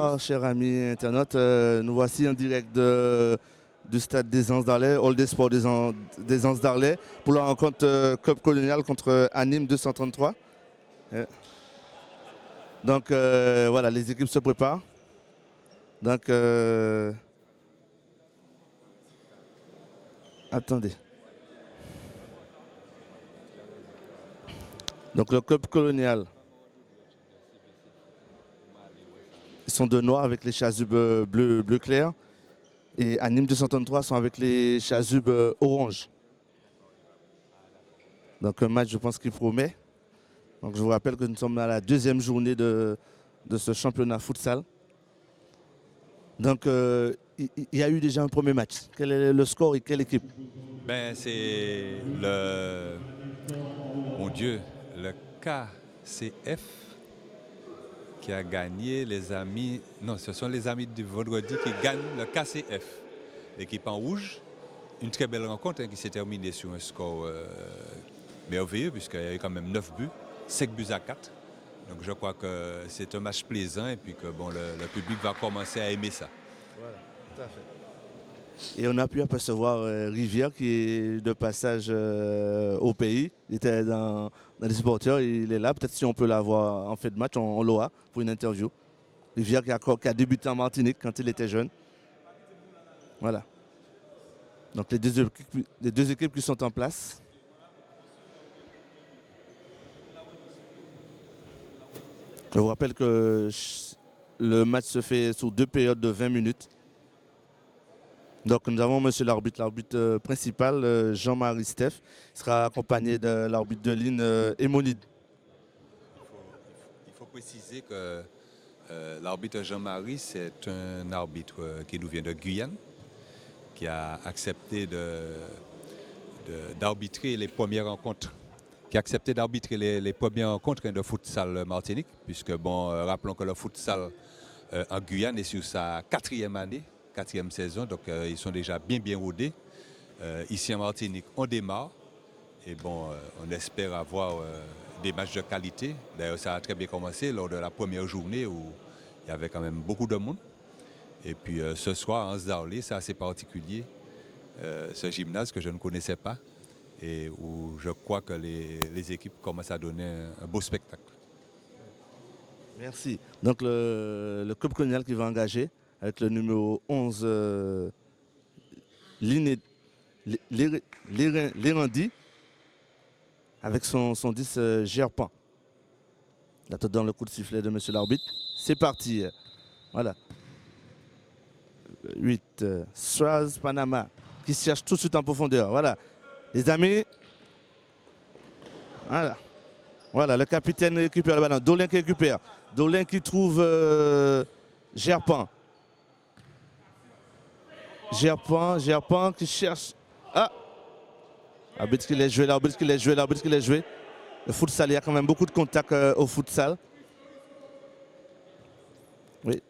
Bonsoir, chers amis internautes. Nous voici en direct du stade des Anses d'Arlet, Hall des Sports des Anses d'Arlet, pour la rencontre Club Colonial contre Anime 233. Donc voilà, les équipes se préparent. Donc, attendez. Donc le Club Colonial, ils sont de noir avec les chasubes bleu clair. Et Anime 233 sont avec les chasubes orange. Donc un match, je pense, qui promet. Donc je vous rappelle que nous sommes à la deuxième journée de ce championnat futsal. Donc il y a eu déjà un premier match. Quel est le score et quelle équipe? Ben, c'est mon Dieu, le KCF qui a gagné les amis. Non, ce sont les amis du vendredi qui gagnent le KCF. L'équipe en rouge. Une très belle rencontre qui s'est terminée sur un score merveilleux, puisqu'il y a eu quand même 9 buts, 5 buts à 4. Donc je crois que c'est un match plaisant et puis que bon, le public va commencer à aimer ça. Voilà, tout à fait. Et on a pu apercevoir Rivière qui est de passage au pays. Il était dans les supporters, il est là. Peut-être si on peut l'avoir en fin de match, on l'aura pour une interview. Rivière qui a débuté en Martinique quand il était jeune. Voilà. Donc les deux équipes qui sont en place. Je vous rappelle que le match se fait sur 2 périodes de 20 minutes. Donc nous avons monsieur l'arbitre principal, Jean-Marie Steph, qui sera accompagné de l'arbitre de ligne, Émonide. Il faut préciser que l'arbitre Jean-Marie, c'est un arbitre qui nous vient de Guyane, qui a accepté d'arbitrer les premières rencontres. Les premières rencontres de futsal Martinique, puisque bon, rappelons que le futsal en Guyane est sur sa 4e année, 4e saison, donc ils sont déjà bien rodés. Ici en Martinique, on démarre et bon, on espère avoir des matchs de qualité. D'ailleurs, ça a très bien commencé lors de la première journée où il y avait quand même beaucoup de monde. Et puis ce soir, en Anses d'Arlet, c'est assez particulier, ce gymnase que je ne connaissais pas et où je crois que les équipes commencent à donner un beau spectacle. Merci. Donc le club colonial qui va engager avec le numéro 11, Lérandi, avec son 10, Gerpan. Là, dans le coup de sifflet de monsieur l'arbitre. C'est parti. Voilà. 8, Suaz Panama, qui se cherche tout de suite en profondeur. Voilà. Les amis. Voilà. Voilà, le capitaine récupère le ballon. Dolin qui récupère. Dolin qui trouve Gerpan. Gerpan qui cherche. Ah! L'arbitre qui l'a joué. Le futsal, il y a quand même beaucoup de contacts au futsal. Oui.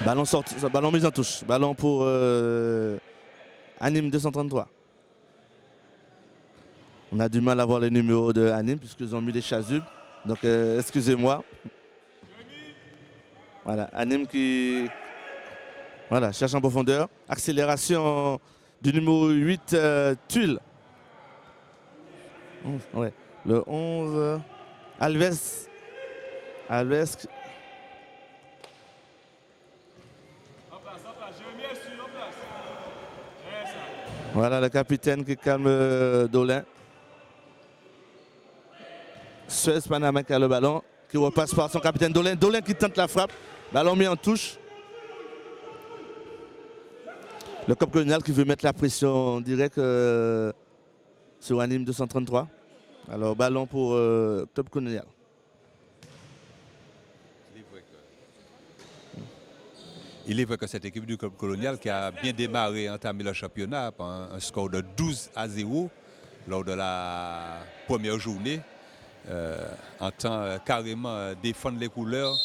Ballon sorti, ballon mis en touche. Ballon pour Anime 233. On a du mal à voir les numéros de Anime puisqu'ils ont mis les chasubes. Donc excusez-moi. Voilà, Anime qui cherche en profondeur. Accélération du numéro 8, Tulle. Ouais. Le 11, Alves. Voilà le capitaine qui calme Dolin. Suez Panama qui a le ballon, qui repasse par son capitaine Dolin. Dolin qui tente la frappe. Ballon mis en touche. Le club colonial qui veut mettre la pression directe sur Anime 233. Alors ballon pour club colonial. Il est vrai que cette équipe du club colonial qui a bien démarré, entamé le championnat par un score de 12-0 lors de la première journée, entend carrément défendre les couleurs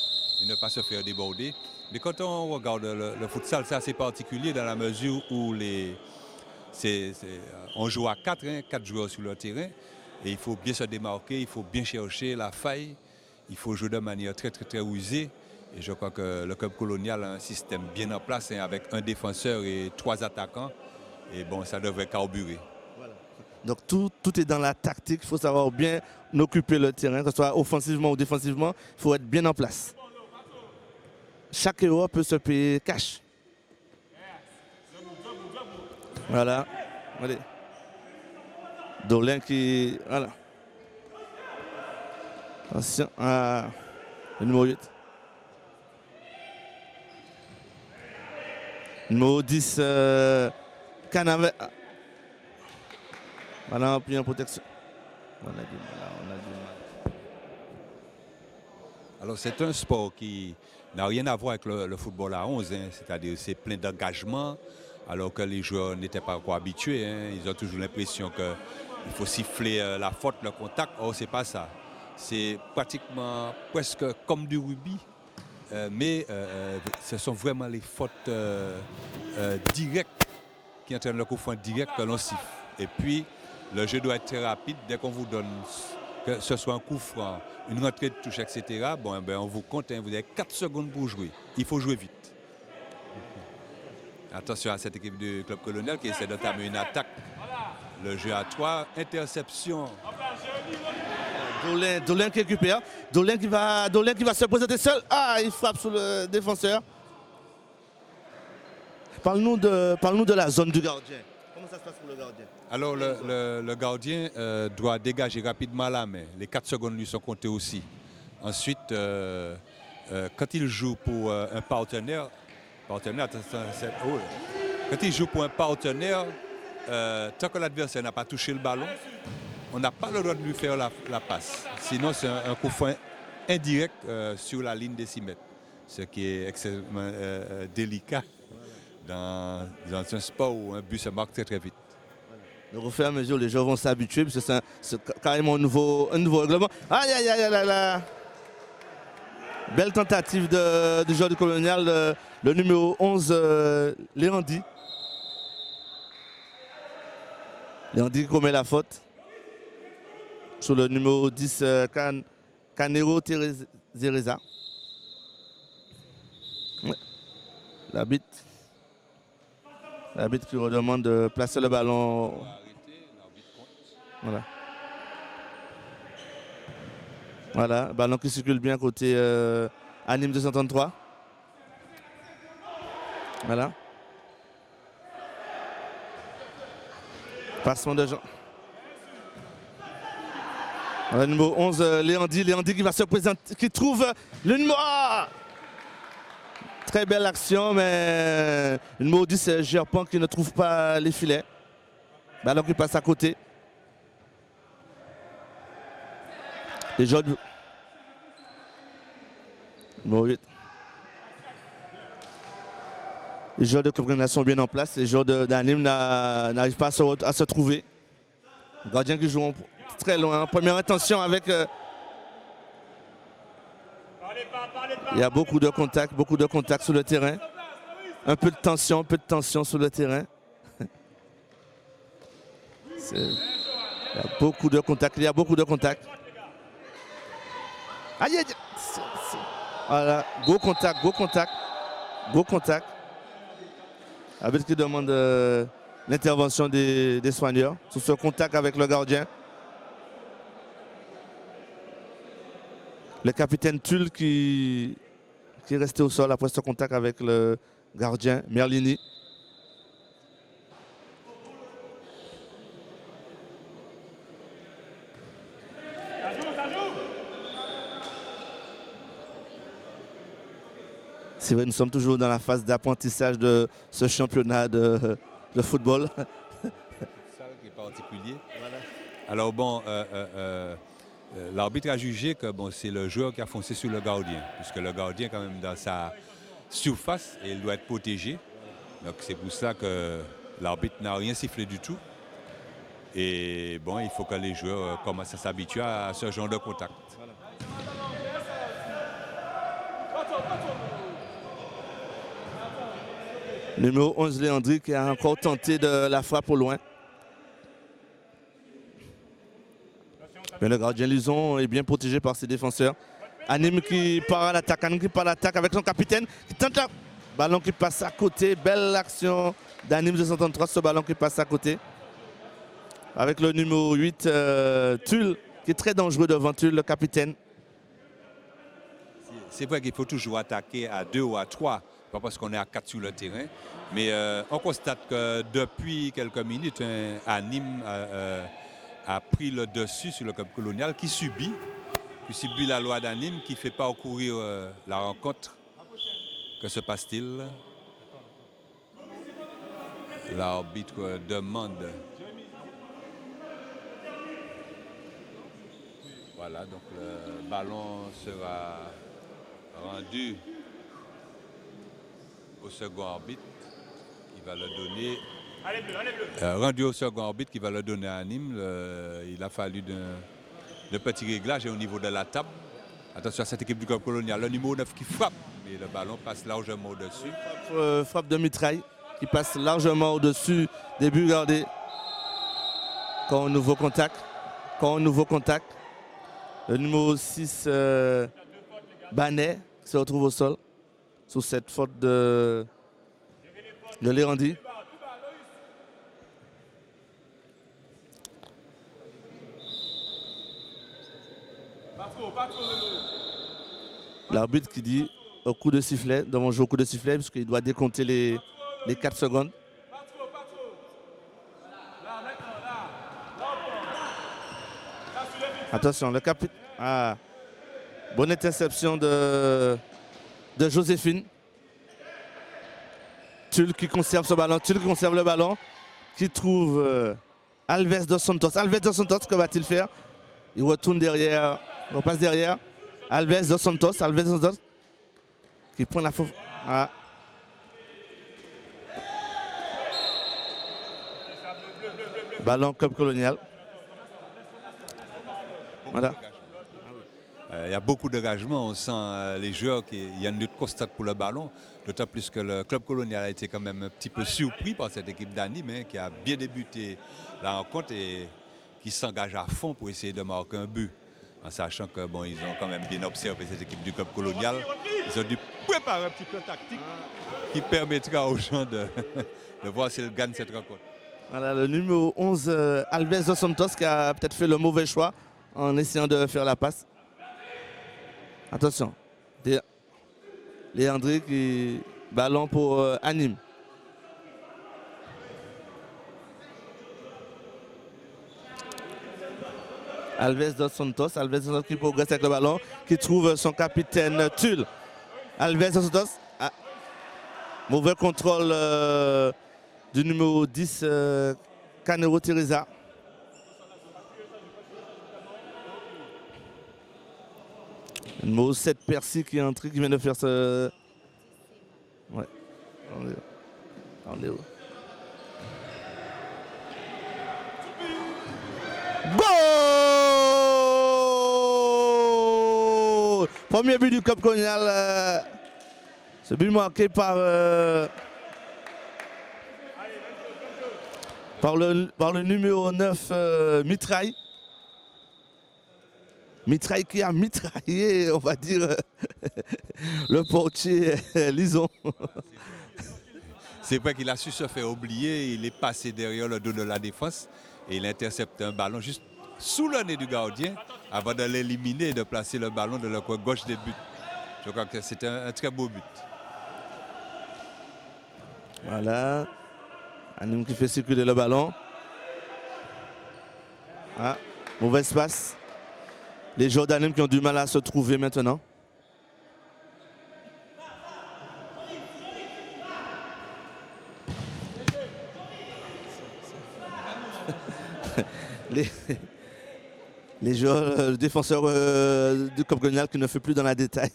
et ne pas se faire déborder. Mais quand on regarde le futsal, c'est assez particulier dans la mesure où on joue à 4 joueurs sur le terrain et il faut bien se démarquer, il faut bien chercher la faille. il faut jouer de manière très, très, très rusée. Et je crois que le club colonial a un système bien en place, hein, avec un défenseur et 3 attaquants. Et bon, ça devrait carburer. Voilà. Donc tout est dans la tactique. Il faut savoir bien occuper le terrain, que ce soit offensivement ou défensivement. Il faut être bien en place. Chaque héros peut se payer cash. Voilà. Allez. Dolin qui... Voilà. Attention. Ah. Le numéro 8. Numéro 10. Canavet. Voilà, puis en protection. On a du mal. Alors c'est un sport qui n'a rien à voir avec le football à 11, hein. C'est-à-dire c'est plein d'engagement, alors que les joueurs n'étaient pas encore habitués, hein. Ils ont toujours l'impression qu'il faut siffler la faute, le contact. Or, c'est pas ça. C'est pratiquement presque comme du rugby, mais ce sont vraiment les fautes directes qui entraînent le coup franc direct que l'on siffle. Et puis, le jeu doit être très rapide. Dès qu'on vous donne, que ce soit un coup franc, une rentrée de touche, etc., bon, ben, on vous compte, hein, vous avez 4 secondes pour jouer. Il faut jouer vite. Attention à cette équipe du club colonial qui essaie d'entamer une attaque. Le jeu à 3, interception. Dolin qui récupère. Dolin qui va se présenter seul. Ah, il frappe sur le défenseur. Parle-nous de la zone du gardien. Comment ça se passe pour le gardien? Alors, le gardien doit dégager rapidement la main. Les 4 secondes lui sont comptées aussi. Ensuite, quand il joue pour un partenaire, quand il joue pour un partenaire, tant que l'adversaire n'a pas touché le ballon, on n'a pas le droit de lui faire la passe. Sinon, c'est un coup franc indirect sur la ligne des 6 mètres. Ce qui est extrêmement délicat dans un sport où un but se marque très très vite. Donc au fur et à mesure, les joueurs vont s'habituer, parce que c'est carrément un nouveau règlement. Aïe, aïe, aïe, aïe, aïe. Belle tentative du joueur du colonial, le numéro 11, Léandi. Léandi qui commet la faute sur le numéro 10, Canero Zereza. Ouais. L'arbitre qui redemande de placer le ballon. Voilà. Voilà, ballon qui circule bien côté Anime 233. Voilà. Passement de gens. Le numéro 11, Léandi qui va se présenter, qui trouve le numéro... Ah, très belle action, mais le numéro 10, Gerpan qui ne trouve pas les filets. Ballon qui passe à côté. Les joueurs du... Numéro 8. Les joueurs de Club sont bien en place. Les joueurs d'Anime n'arrivent pas à se trouver. Le gardien qui joue très loin. Première intention avec... Il y a beaucoup de contacts sur le terrain. Un peu de tension sur le terrain. Il y a beaucoup de contacts. Aïe, aïe. Voilà, gros contact. Avec qui demande l'intervention des soigneurs sur ce contact avec le gardien. Le capitaine Tulle qui est resté au sol après ce contact avec le gardien Merlini. C'est vrai, nous sommes toujours dans la phase d'apprentissage de ce championnat de football. C'est ça qui est particulier. Voilà. Alors bon, l'arbitre a jugé que bon, c'est le joueur qui a foncé sur le gardien, puisque le gardien est quand même dans sa surface et il doit être protégé. Donc c'est pour ça que l'arbitre n'a rien sifflé du tout. Et bon, il faut que les joueurs commencent à s'habituer à ce genre de contact. Voilà. Numéro 11, Léandri, qui a encore tenté de la frappe au loin. Mais le gardien Lison est bien protégé par ses défenseurs. Anime qui part à l'attaque, Anime qui part à l'attaque avec son capitaine qui tente la... Ballon qui passe à côté, belle action d'Anime 233, ce ballon qui passe à côté. Avec le numéro 8, Tulle, qui est très dangereux devant Tulle, le capitaine. C'est vrai qu'il faut toujours attaquer à 2 ou à 3, pas parce qu'on est à 4 sur le terrain. Mais on constate que depuis quelques minutes, Anime a pris le dessus sur le club colonial qui subit la loi d'Anime, qui fait parcourir la rencontre. Que se passe-t-il? L'arbitre demande. Voilà, donc le ballon sera rendu au second arbitre qui va le donner. Rendu au second arbitre qui va le donner à Nîmes. Il a fallu de petits réglages au niveau de la table. Attention à cette équipe du club colonial. Le numéro 9 qui frappe, mais le ballon passe largement au-dessus. Frappe de mitraille qui passe largement au-dessus des buts gardés. Quand un nouveau contact. Le numéro 6, Banet, qui se retrouve au sol. Sous cette faute de Lérandi. L'arbitre qui dit au coup de sifflet, devant jouer au coup de sifflet, puisqu'il doit décompter les 4 secondes. Attention, le capitaine. Ah, bonne interception de Joséphine. Tulle qui conserve ce ballon, Tulle qui conserve le ballon, qui trouve Alves dos Santos. Alves dos Santos, que va-t-il faire? Il retourne derrière, il repasse derrière. Alves dos Santos, qui prend la faute. Ah. Ballon club colonial. Voilà. Il y a beaucoup d'engagement, on sent les joueurs, il y a une lutte constante pour le ballon, d'autant plus que le club colonial a été quand même un petit peu surpris par cette équipe d'Anime qui a bien débuté la rencontre et qui s'engage à fond pour essayer de marquer un but. En sachant que bon, ils ont quand même bien observé cette équipe du club colonial. Ils ont dû préparer un petit peu tactique qui permettra aux gens de voir s'ils gagnent cette rencontre. Voilà, le numéro 11, Alves dos Santos, qui a peut-être fait le mauvais choix en essayant de faire la passe. Attention, Léandré qui ballon pour Anime. Alves dos Santos qui progresse avec le ballon, qui trouve son capitaine Tulle. Alves dos Santos, mauvais contrôle du numéro 10, Canero Teresa. Le numéro 7, Percy qui est entré, qui vient de faire ce... Ouais, on est où? Goal! Premier but du club colonial. Ce but marqué par le numéro 9, Mitraille. Mitraille qui a mitraillé, on va dire, le portier Lison. C'est vrai qu'il a su se faire oublier, il est passé derrière le dos de la défense et il intercepte un ballon juste sous le nez du gardien avant de l'éliminer et de placer le ballon de la coin gauche des buts. Je crois que c'était un très beau but. Voilà. Anime qui fait circuler le ballon. Ah, mauvaise passe. Les joueurs d'Anime qui ont du mal à se trouver maintenant. les joueurs, défenseurs du club colonial qui ne fait plus dans la détail.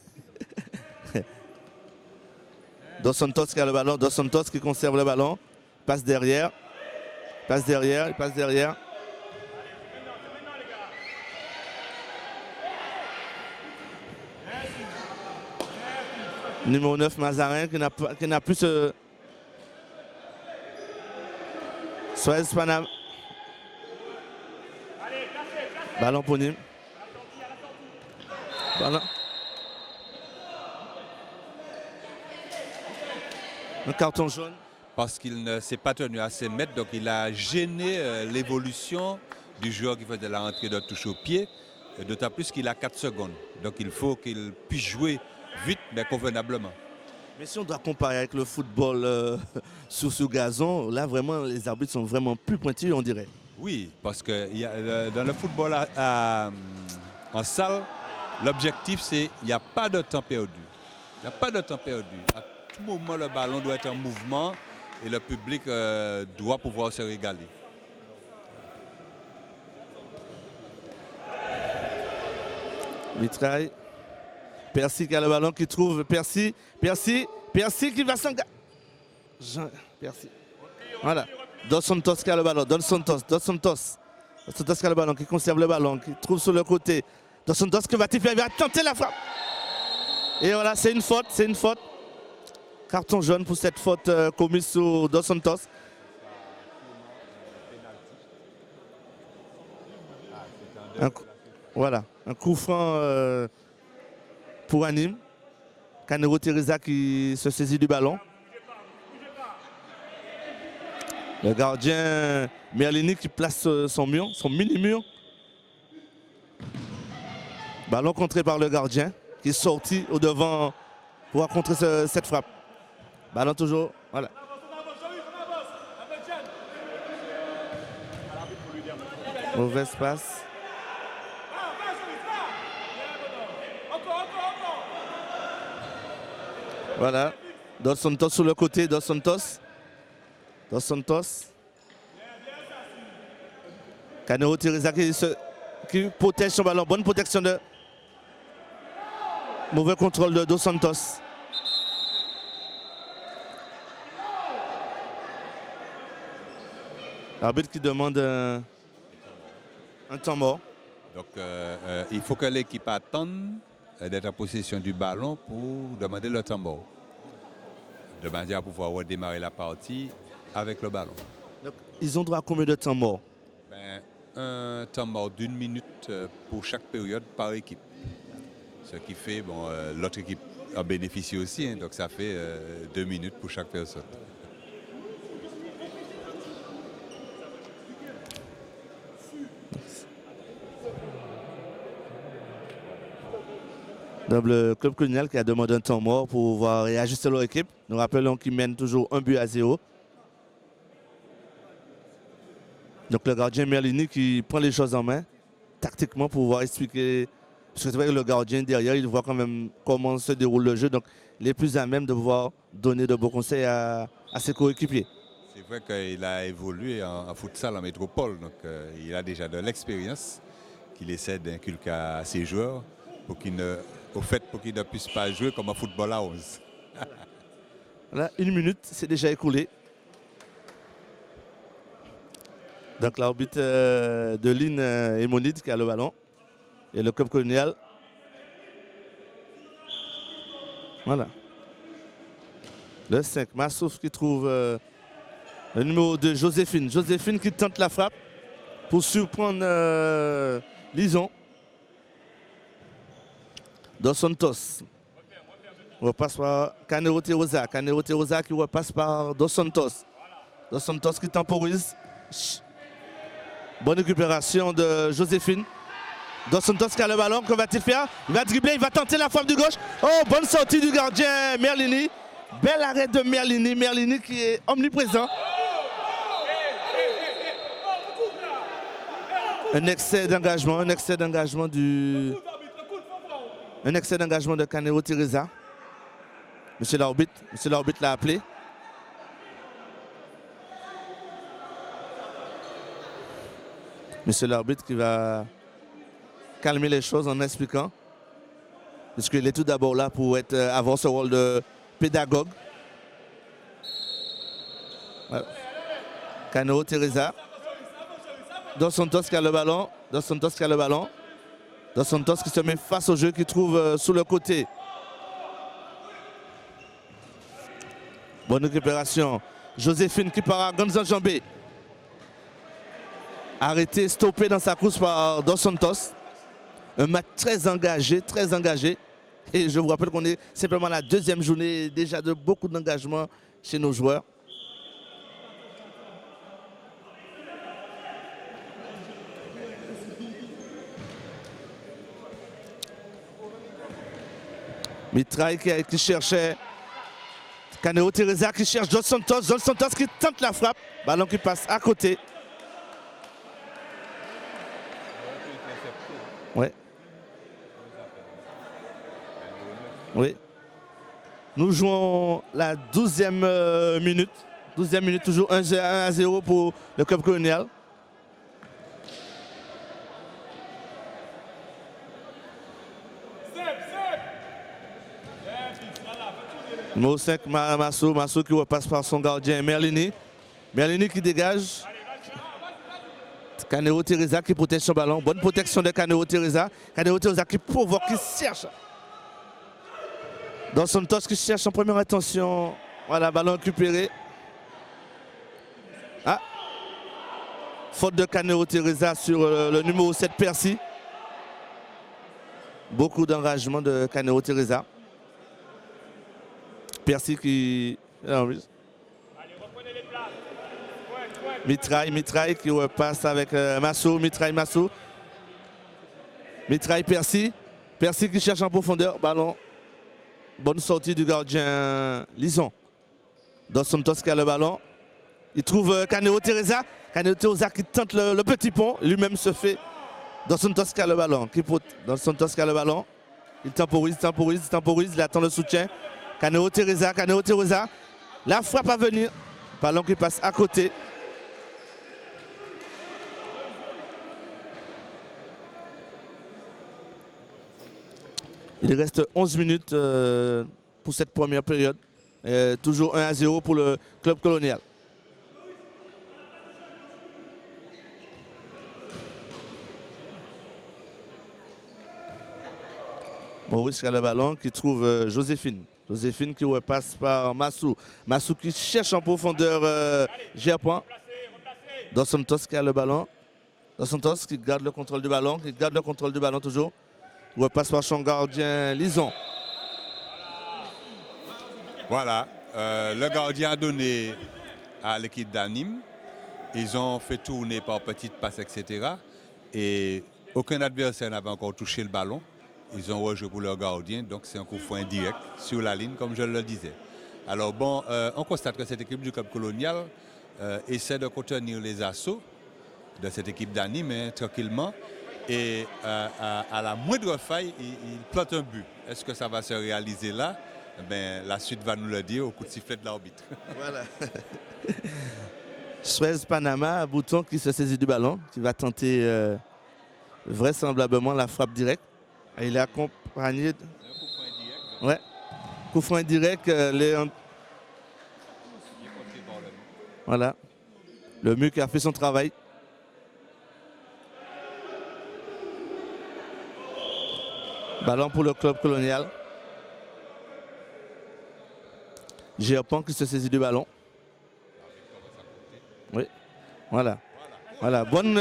Dos Santos qui a le ballon, Dos Santos qui conserve le ballon. Passe derrière. Il passe derrière. Numéro 9, Mazarin, qui n'a plus ce... Suez Panam. Ballon pour Nîmes. Un carton jaune. Parce qu'il ne s'est pas tenu à ses mètres, donc il a gêné l'évolution du joueur qui faisait la rentrée de touche au pied, d'autant plus qu'il a 4 secondes. Donc il faut qu'il puisse jouer vite mais convenablement. Mais si on doit comparer avec le football sur gazon, là vraiment les arbitres sont vraiment plus pointus, on dirait. Oui, parce que dans le football en salle, l'objectif c'est qu'il n'y a pas de temps perdu. Il n'y a pas de temps perdu. À tout moment, le ballon doit être en mouvement et le public doit pouvoir se régaler. Mitraille. Percy qui a le ballon, qui trouve Percy qui va s'engager. Percy. Voilà. Dos Santos qui a le ballon. Dos Santos qui a le ballon, qui conserve le ballon, qui trouve sur le côté. Dos Santos qui va faire, il va tenter la frappe. Et voilà, c'est une faute. Carton jaune pour cette faute commise sur Dos Santos. Voilà, un coup franc pour Anime. Canero Teresa qui se saisit du ballon. Le gardien Merlini qui place son mini-mur. Ballon contré par le gardien qui est sorti au devant pour contrer cette frappe. Ballon toujours, voilà. Mauvaise passe. Voilà. Dos Santos sur le côté, Dos Santos. Canero Teresa qui protège son ballon. Bonne protection de... Mauvais contrôle de Dos Santos. L'arbitre qui demande un temps mort. Donc il faut que l'équipe attende d'être en possession du ballon pour demander le temps mort. De manière à pouvoir redémarrer la partie avec le ballon. Donc, ils ont droit à combien de temps mort? Un temps mort d'1 minute pour chaque période par équipe. Ce qui fait, l'autre équipe en bénéficie aussi, donc ça fait 2 minutes pour chaque personne. Donc, le club colonial qui a demandé un temps mort pour pouvoir réajuster leur équipe. Nous rappelons qu'ils mènent toujours 1-0. Donc le gardien Merlini qui prend les choses en main, tactiquement pour pouvoir expliquer. Parce que c'est vrai que le gardien derrière, il voit quand même comment se déroule le jeu. Donc il est plus à même de pouvoir donner de bons conseils à ses coéquipiers. C'est vrai qu'il a évolué en futsal en métropole. Donc il a déjà de l'expérience qu'il essaie d'inculquer à ses joueurs pour qu'ils ne puissent pas jouer comme un football à 11. Là, 1 minute, c'est déjà écoulé. Donc l'arbitre de Lynn Emonide qui a le ballon. Et le club colonial. Voilà. Le 5, Massouf qui trouve le numéro 2, Joséphine. Joséphine qui tente la frappe pour surprendre Lison. Dos Santos. Repasse par Canero Teresa. Canero Teresa qui repasse par Dos Santos. Dos Santos qui temporise. Bonne récupération de Joséphine. Dos Santos qui a le ballon. Que va-t-il faire? Il va dribbler, il va tenter la frappe du gauche. Oh, bonne sortie du gardien Merlini. Bel arrêt de Merlini. Merlini qui est omniprésent. Un excès d'engagement de Canero Teresa. Monsieur l'arbitre l'a appelé. Monsieur l'arbitre qui va calmer les choses en expliquant. Puisqu'il est tout d'abord là pour avoir ce rôle de pédagogue. Voilà. Canero Teresa. Dos Santos qui a le ballon. Dos Santos qui se met face au jeu, qui trouve sous le côté. Bonne récupération. Joséphine qui part à grandes enjambées. Arrêté, stoppé dans sa course par Dos Santos. Un match très engagé. Et je vous rappelle qu'on est simplement la 2e journée déjà de beaucoup d'engagement chez nos joueurs. Mitraille qui cherchait Caneo Teresa qui cherche Dos Santos. Dos Santos qui tente la frappe. Ballon qui passe à côté. Ouais. Oui. Nous jouons la 12e minute. 12e minute, toujours 1-0 pour le club colonial. Numéro 5, Massou qui repasse par son gardien Merlini. Merlini qui dégage. Caneo Teresa qui protège son ballon. Bonne protection de Caneo Teresa. Caneo Teresa qui provoque, qui cherche. Dos Santos qui cherche en première intention. Voilà, ballon récupéré. Ah. Faute de Caneo Teresa sur le numéro 7, Percy. Beaucoup d'engagement de Caneo Teresa. Percy qui... Mitraille qui repasse avec Massou. Mitraille, Percy. Percy qui cherche en profondeur. Ballon. Bonne sortie du gardien Lison. Dos Santos qui a le ballon. Il trouve Caneo Teresa. Caneo Teresa qui tente le petit pont. Lui-même se fait. Dos Santos qui a le ballon. Dos Santos qui a le ballon. Il temporise. Il attend le soutien. Caneo Teresa. La frappe à venir. Ballon qui passe à côté. Il reste 11 minutes pour cette première période. Toujours 1-0 pour le club colonial. Maurice qui a le ballon, qui trouve Joséphine. Joséphine qui repasse par Massou. Massou qui cherche en profondeur Gerpoint. Dos Santos qui a le ballon. Dos Santos qui garde le contrôle du ballon. Toujours. Repasse par son gardien Lison. Voilà, le gardien a donné à l'équipe d'Anime. Ils ont fait tourner par petites passes, etc. Et aucun adversaire n'avait encore touché le ballon. Ils ont rejoué pour leur gardien, donc c'est un coup franc indirect sur la ligne, comme je le disais. Alors bon, on constate que cette équipe du club colonial essaie de contenir les assauts de cette équipe d'Anime tranquillement. Et à la moindre faille, il plante un but. Est-ce que ça va se réaliser là? La suite va nous le dire au coup de sifflet de l'arbitre. Voilà. Suez Panama, Bouton qui se saisit du ballon, qui va tenter vraisemblablement la frappe directe. Et il est accompagné de... Ouais. Coup franc indirect. Voilà. Le mur qui a fait son travail. Ballon pour le club colonial. Gerpont qui se saisit du ballon. Oui. Voilà. Bonne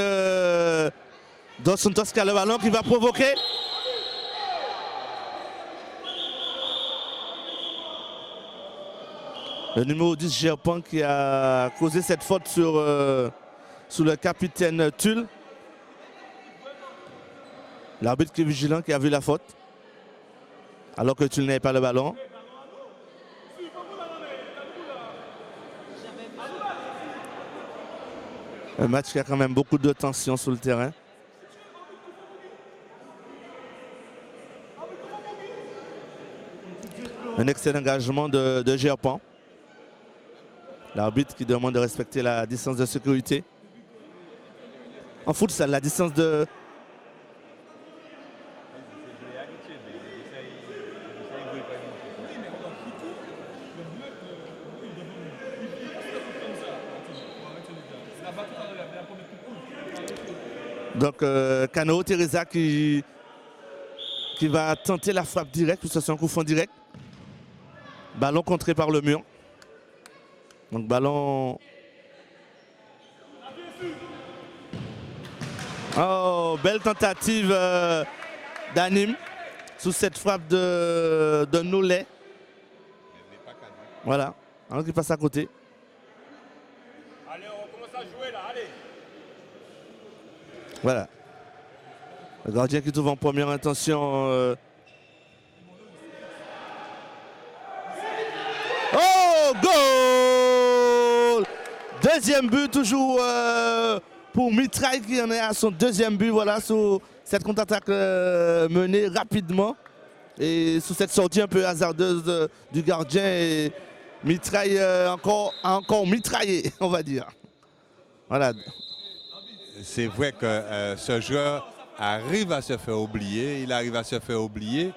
Dos Santos qui a le ballon qui va provoquer. Le numéro 10 Gerpont qui a causé cette faute sur le capitaine Tulle. L'arbitre qui est vigilant, qui a vu la faute. Alors que Tulle n'avait pas le ballon. Un match qui a quand même beaucoup de tension sur le terrain. Un excellent engagement de Gerpont. L'arbitre qui demande de respecter la distance de sécurité. En futsal, la distance de... Donc, Caneo Teresa qui va tenter la frappe directe, puisque c'est un coup franc direct. Ballon contré par le mur. Donc, ballon... Oh, belle tentative d'Anime sous cette frappe de Noulet. Voilà. Alors qu'il passe à côté. Allez, on commence à jouer là, allez. Voilà. Le gardien qui trouve en première intention. Oh, goal! Deuxième but toujours pour Mitraille qui en est à son deuxième but. Voilà, sur cette contre-attaque menée rapidement. Et sous cette sortie un peu hasardeuse du gardien. Et Mitraille encore mitraillé, on va dire. Voilà. C'est vrai que ce joueur arrive à se faire oublier, il arrive à se faire oublier.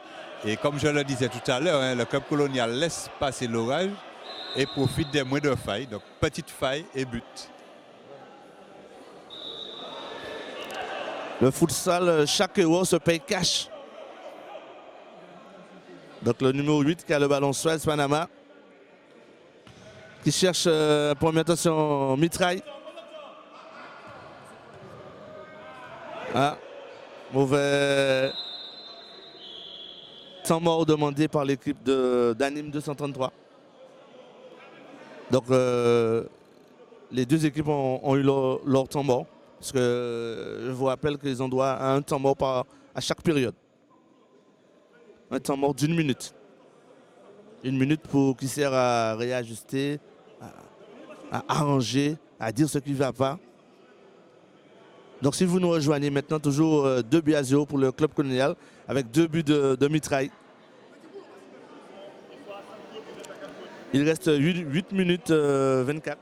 Et comme je le disais tout à l'heure, le club colonial laisse passer l'orage et profite des moindres failles. Donc petite faille et but. Le futsal, chaque euro se paye cash. Donc le numéro 8 qui a le ballon Suez Panama. Qui cherche première attention Mitraille. Ah, mauvais temps mort demandé par l'équipe d'Anime 233. Donc les deux équipes ont eu leur temps mort. Parce que je vous rappelle qu'ils ont droit à un temps mort à chaque période. Un temps mort d'1 minute. 1 minute qui sert à réajuster, à arranger, à dire ce qui ne va pas. Donc si vous nous rejoignez maintenant, toujours 2-0 pour le club colonial avec 2 buts de Mitraille. Il reste 8 minutes 24.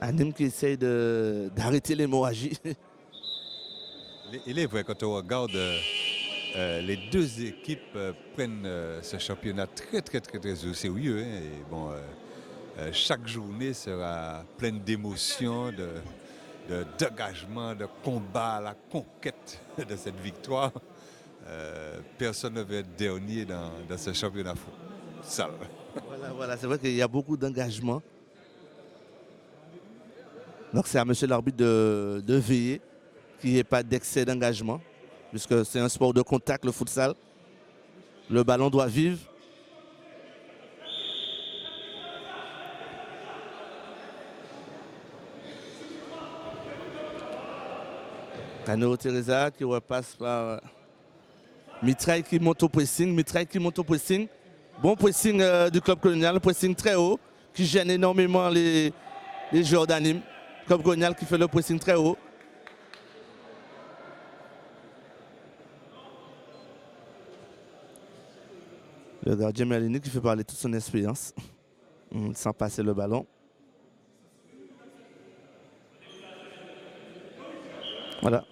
Anime qui essaye d'arrêter l'hémorragie. Il est vrai, quand on regarde, les deux équipes prennent ce championnat très au sérieux. Hein, et bon, chaque journée sera pleine d'émotions, d'engagement, de combat, la conquête de cette victoire. Personne ne veut être dernier dans ce championnat futsal. Voilà, c'est vrai qu'il y a beaucoup d'engagement. Donc c'est à monsieur l'arbitre de veiller qu'il n'y ait pas d'excès d'engagement, puisque c'est un sport de contact, le futsal. Le ballon doit vivre. Cano Teresa qui repasse par Mitraille qui monte au pressing. Bon pressing du club colonial, pressing très haut, qui gêne énormément les joueurs d'Anime. Club colonial qui fait le pressing très haut. Le gardien Merlini qui fait parler toute son expérience sans passer le ballon. Voilà.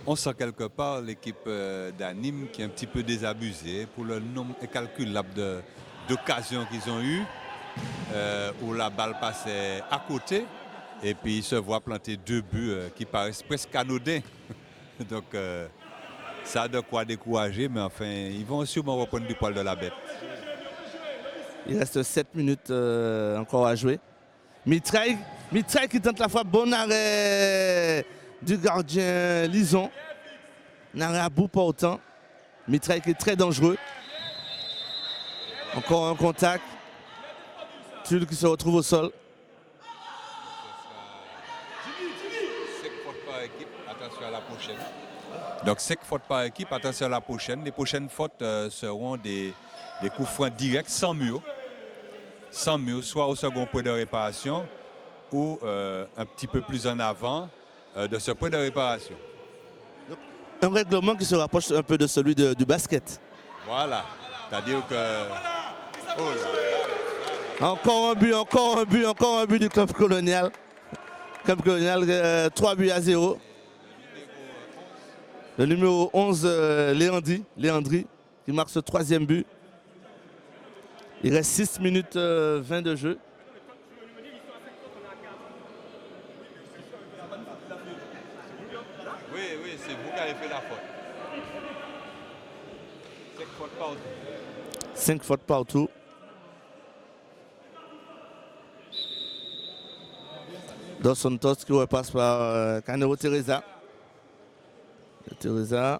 On sent quelque part l'équipe d'Anime qui est un petit peu désabusée pour le nombre incalculable d'occasions qu'ils ont eues où la balle passait à côté et puis ils se voient planter 2 buts qui paraissent presque anodins. Donc ça a de quoi décourager, mais enfin ils vont sûrement reprendre du poil de la bête. Il reste 7 minutes encore à jouer. Mitraille qui tente la fois, bon arrêt du gardien Lison. Un arrêt à bout portant. Mitraille qui est très dangereux. Encore un contact. Tulle qui se retrouve au sol. 5 fautes par équipe, attention à la prochaine. Donc 5 fautes par équipe, attention à la prochaine. Les prochaines fautes seront des coups francs directs sans mur. Sans mur, soit au second point de réparation ou un petit peu plus en avant de ce point de réparation. Donc, un règlement qui se rapproche un peu de celui du basket. Voilà, c'est-à-dire que... Oh là. Encore un but du club colonial. Club colonial, 3 buts à 0. Le numéro 11, Léandri, qui marque ce 3e but. Il reste 6 minutes 20 de jeu. Oui, c'est partout. 5 fautes partout. Dos Santos qui repasse par Canero Teresa. Teresa.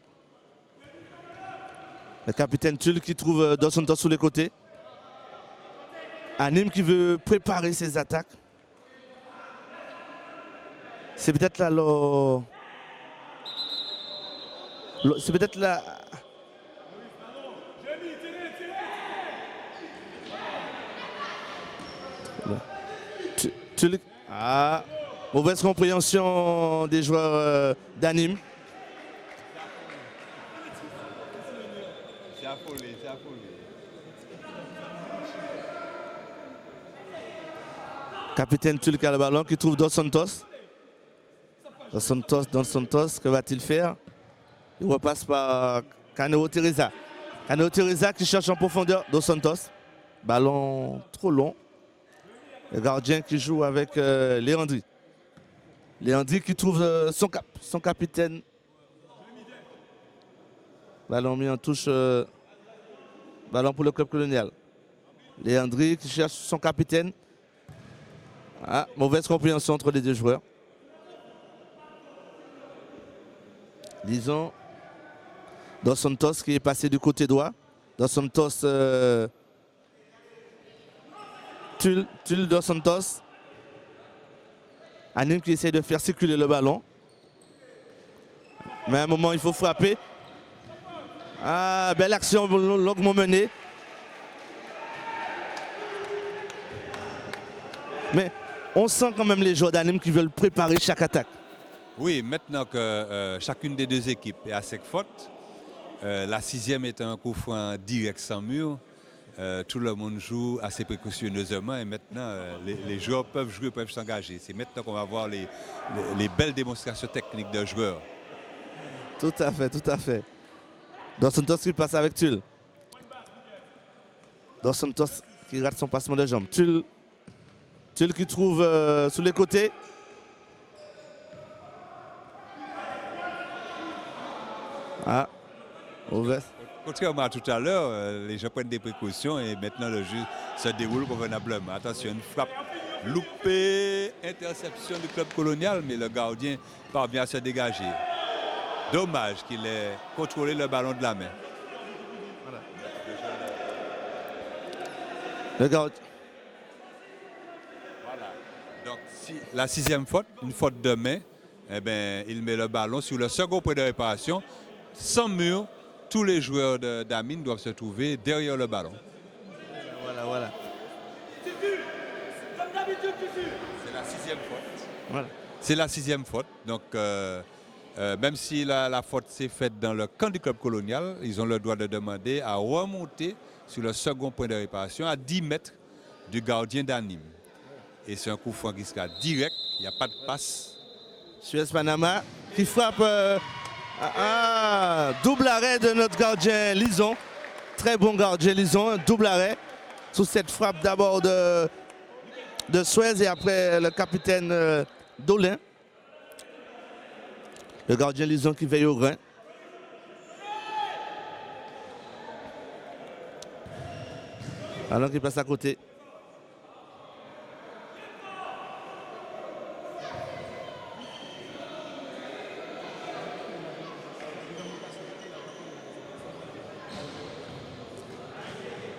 Le capitaine Tulle qui trouve Dos Santos sous les côtés. Nîmes qui veut préparer ses attaques. C'est peut-être là c'est peut-être là. Tulle. Ah, mauvaise compréhension des joueurs d'Nîmes. C'est affolé, c'est affolé. Capitaine Tulle qui a le ballon, qui trouve Dos Santos. Dos Santos, que va-t-il faire? Il repasse par Canero Teresa. Canero Teresa qui cherche en profondeur Dos Santos. Ballon trop long. Le gardien qui joue avec Léandri. Léandri qui trouve son capitaine. Ballon mis en touche. Ballon pour le club colonial. Léandri qui cherche son capitaine. Ah, mauvaise compréhension entre les deux joueurs. Disons, Dos Santos qui est passé du côté droit. Dos Santos, Tulle Dos Santos. Nîmes qui essaie de faire circuler le ballon. Mais à un moment, il faut frapper. Ah, belle action longuement menée. Mais on sent quand même les joueurs d'Nîmes qui veulent préparer chaque attaque. Oui, maintenant que chacune des deux équipes est à 5 fautes, la 6e est un coup franc direct sans mur. Tout le monde joue assez précautionneusement et maintenant les joueurs peuvent jouer, peuvent s'engager. C'est maintenant qu'on va voir les belles démonstrations techniques de joueurs. Tout à fait, tout à fait. Dos Santos qui passe avec Tulle. Dos Santos qui rate son passement de jambes. Tulle qui trouve sous les côtés. Ah, mauvaise. Contrairement à tout à l'heure, les gens prennent des précautions et maintenant le jeu se déroule convenablement. Attention, une frappe loupée, interception du club colonial, mais le gardien parvient à se dégager. Dommage qu'il ait contrôlé le ballon de la main. Voilà. Le gardien. Voilà. Donc, si la 6e faute, une faute de main, eh bien, il met le ballon sur le second point de réparation. Sans mur, tous les joueurs d'Amine doivent se trouver derrière le ballon. Voilà. C'est la 6e faute. Voilà. C'est la 6e faute. Donc, même si la faute s'est faite dans le camp du club colonial, ils ont le droit de demander à remonter sur le second point de réparation à 10 mètres du gardien d'Nîmes. Et c'est un coup franc qui sera direct, il n'y a pas de passe. Suez Panama qui frappe. Double arrêt de notre gardien Lison. Très bon gardien Lison, un double arrêt. Sous cette frappe d'abord de Suez et après le capitaine Dolin. Le gardien Lison qui veille au rein. Alors qu'il passe à côté.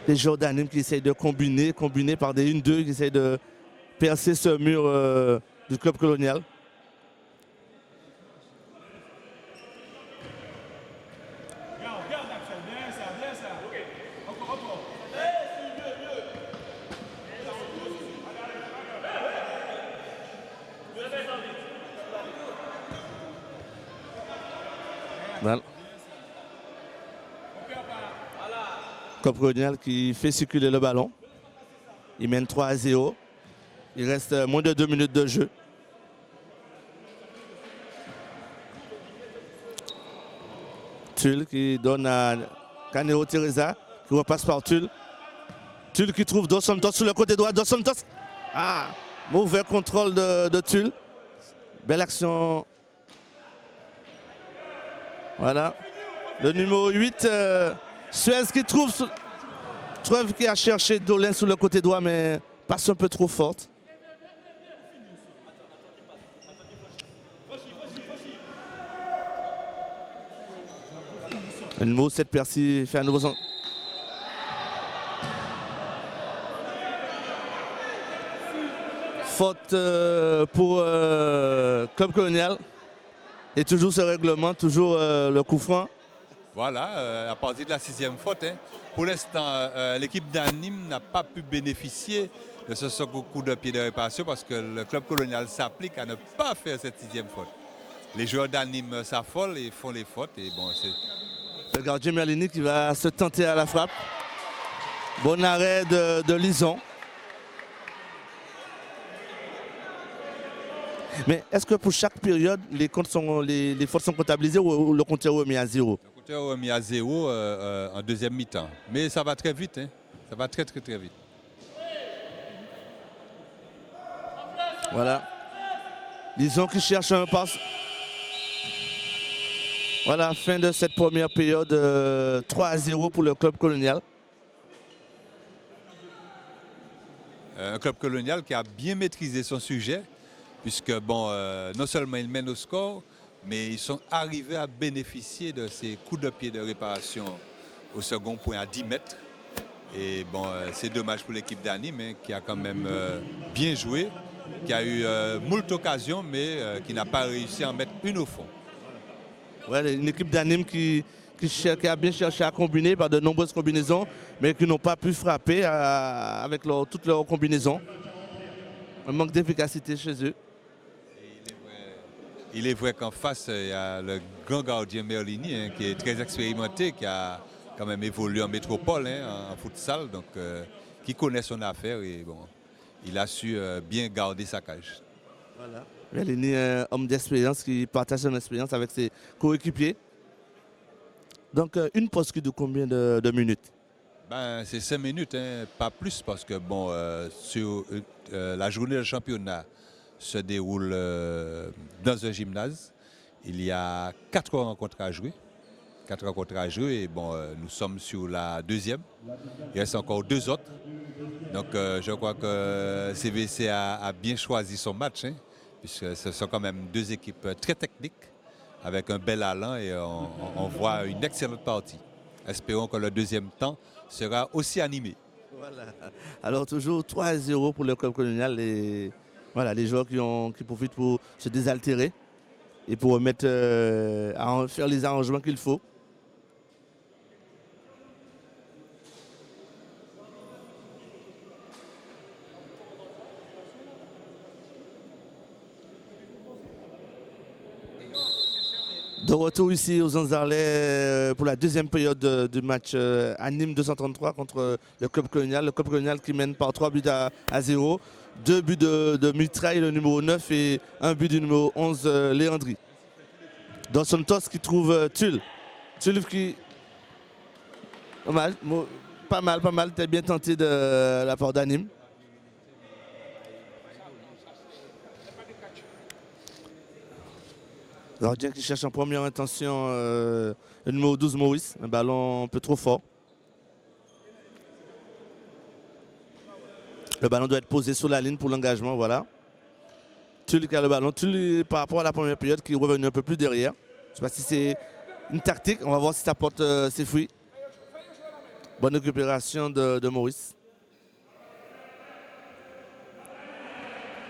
Les joueurs d'Nîmes qui essayent de combiner par des 1-2, qui essayent de percer ce mur du club colonial. Regarde, Axel, bien ça. Ok, encore. Voilà. Club colonial qui fait circuler le ballon. Il mène 3-0. Il reste moins de 2 minutes de jeu. Tulle qui donne à Canero Teresa, qui repasse par Tulle. Tulle qui trouve Dos Santos sur le côté droit. Dos Santos. Ah, mauvais contrôle de Tulle. Belle action. Voilà. Le numéro 8, Suez qui trouve qui a cherché Dolin sur le côté droit, mais passe un peu trop forte. Un nouveau 7 Percy fait un nouveau son. Faute pour Club Colonial. Et toujours ce règlement, toujours le coup franc. Voilà, à partir de la 6e faute. Hein. Pour l'instant, l'équipe d'Anime n'a pas pu bénéficier de ce second coup de pied de réparation parce que le Club Colonial s'applique à ne pas faire cette 6e faute. Les joueurs d'Anime s'affolent et font les fautes. Et bon, le gardien Merlini qui va se tenter à la frappe. Bon arrêt de Lison. Mais est-ce que pour chaque période, les fautes sont comptabilisées ou le compteur est mis à 0? Le compteur est mis à 0 en deuxième mi-temps. Mais ça va très vite. Hein. Ça va très vite. Voilà. Lison qui cherche un passe. Voilà, fin de cette première période, 3-0 pour le Club Colonial. Un Club Colonial qui a bien maîtrisé son sujet, puisque bon, non seulement ils mènent au score, mais ils sont arrivés à bénéficier de ces coups de pied de réparation au second point à 10 mètres. Et bon, c'est dommage pour l'équipe d'Anime hein, qui a quand même bien joué, qui a eu moult occasions, mais qui n'a pas réussi à en mettre une au fond. Ouais, une équipe d'Anime qui a bien cherché à combiner par de nombreuses combinaisons, mais qui n'ont pas pu frapper avec toutes leurs combinaisons. Un manque d'efficacité chez eux. Il est vrai qu'en face, il y a le grand gardien Merlini hein, qui est très expérimenté, qui a quand même évolué en métropole, hein, en futsal, donc qui connaît son affaire et bon, il a su bien garder sa cage. Voilà. Merlini, un homme d'expérience qui partage son expérience avec ses coéquipiers. Donc une pause qui de combien de minutes? Ben, c'est 5 minutes, hein, pas plus, parce que bon, sur la journée de championnat se déroule dans un gymnase. Il y a 4 rencontres à jouer. 4 rencontres à jouer et bon, nous sommes sur la deuxième. Il reste encore 2 autres. Donc je crois que CVC a bien choisi son match, hein, puisque ce sont quand même 2 équipes très techniques, avec un bel allant et on voit une excellente partie. Espérons que le deuxième temps sera aussi animé. Voilà. Alors toujours 3-0 pour le Club Colonial. Et voilà, les joueurs qui profitent pour se désaltérer et pour faire les arrangements qu'il faut. De retour ici aux Anzarlais pour la deuxième période du match Anime 233 contre le Club Colonial. Le Club Colonial qui mène par 3 buts à 0. 2 buts de Mitraille, le numéro 9, et 1 but du numéro 11, Léandri. Dos Santos qui trouve Tulle. Tulle qui... Pas mal. T'es bien tenté de la part d'Anime. Gardien qui cherche en première intention le numéro 12 Maurice, un ballon un peu trop fort. Le ballon doit être posé sur la ligne pour l'engagement, voilà. Tulle qui a le ballon. Tulle par rapport à la première période qui est revenu un peu plus derrière. Je ne sais pas si c'est une tactique, on va voir si ça porte ses fruits. Bonne récupération de Maurice.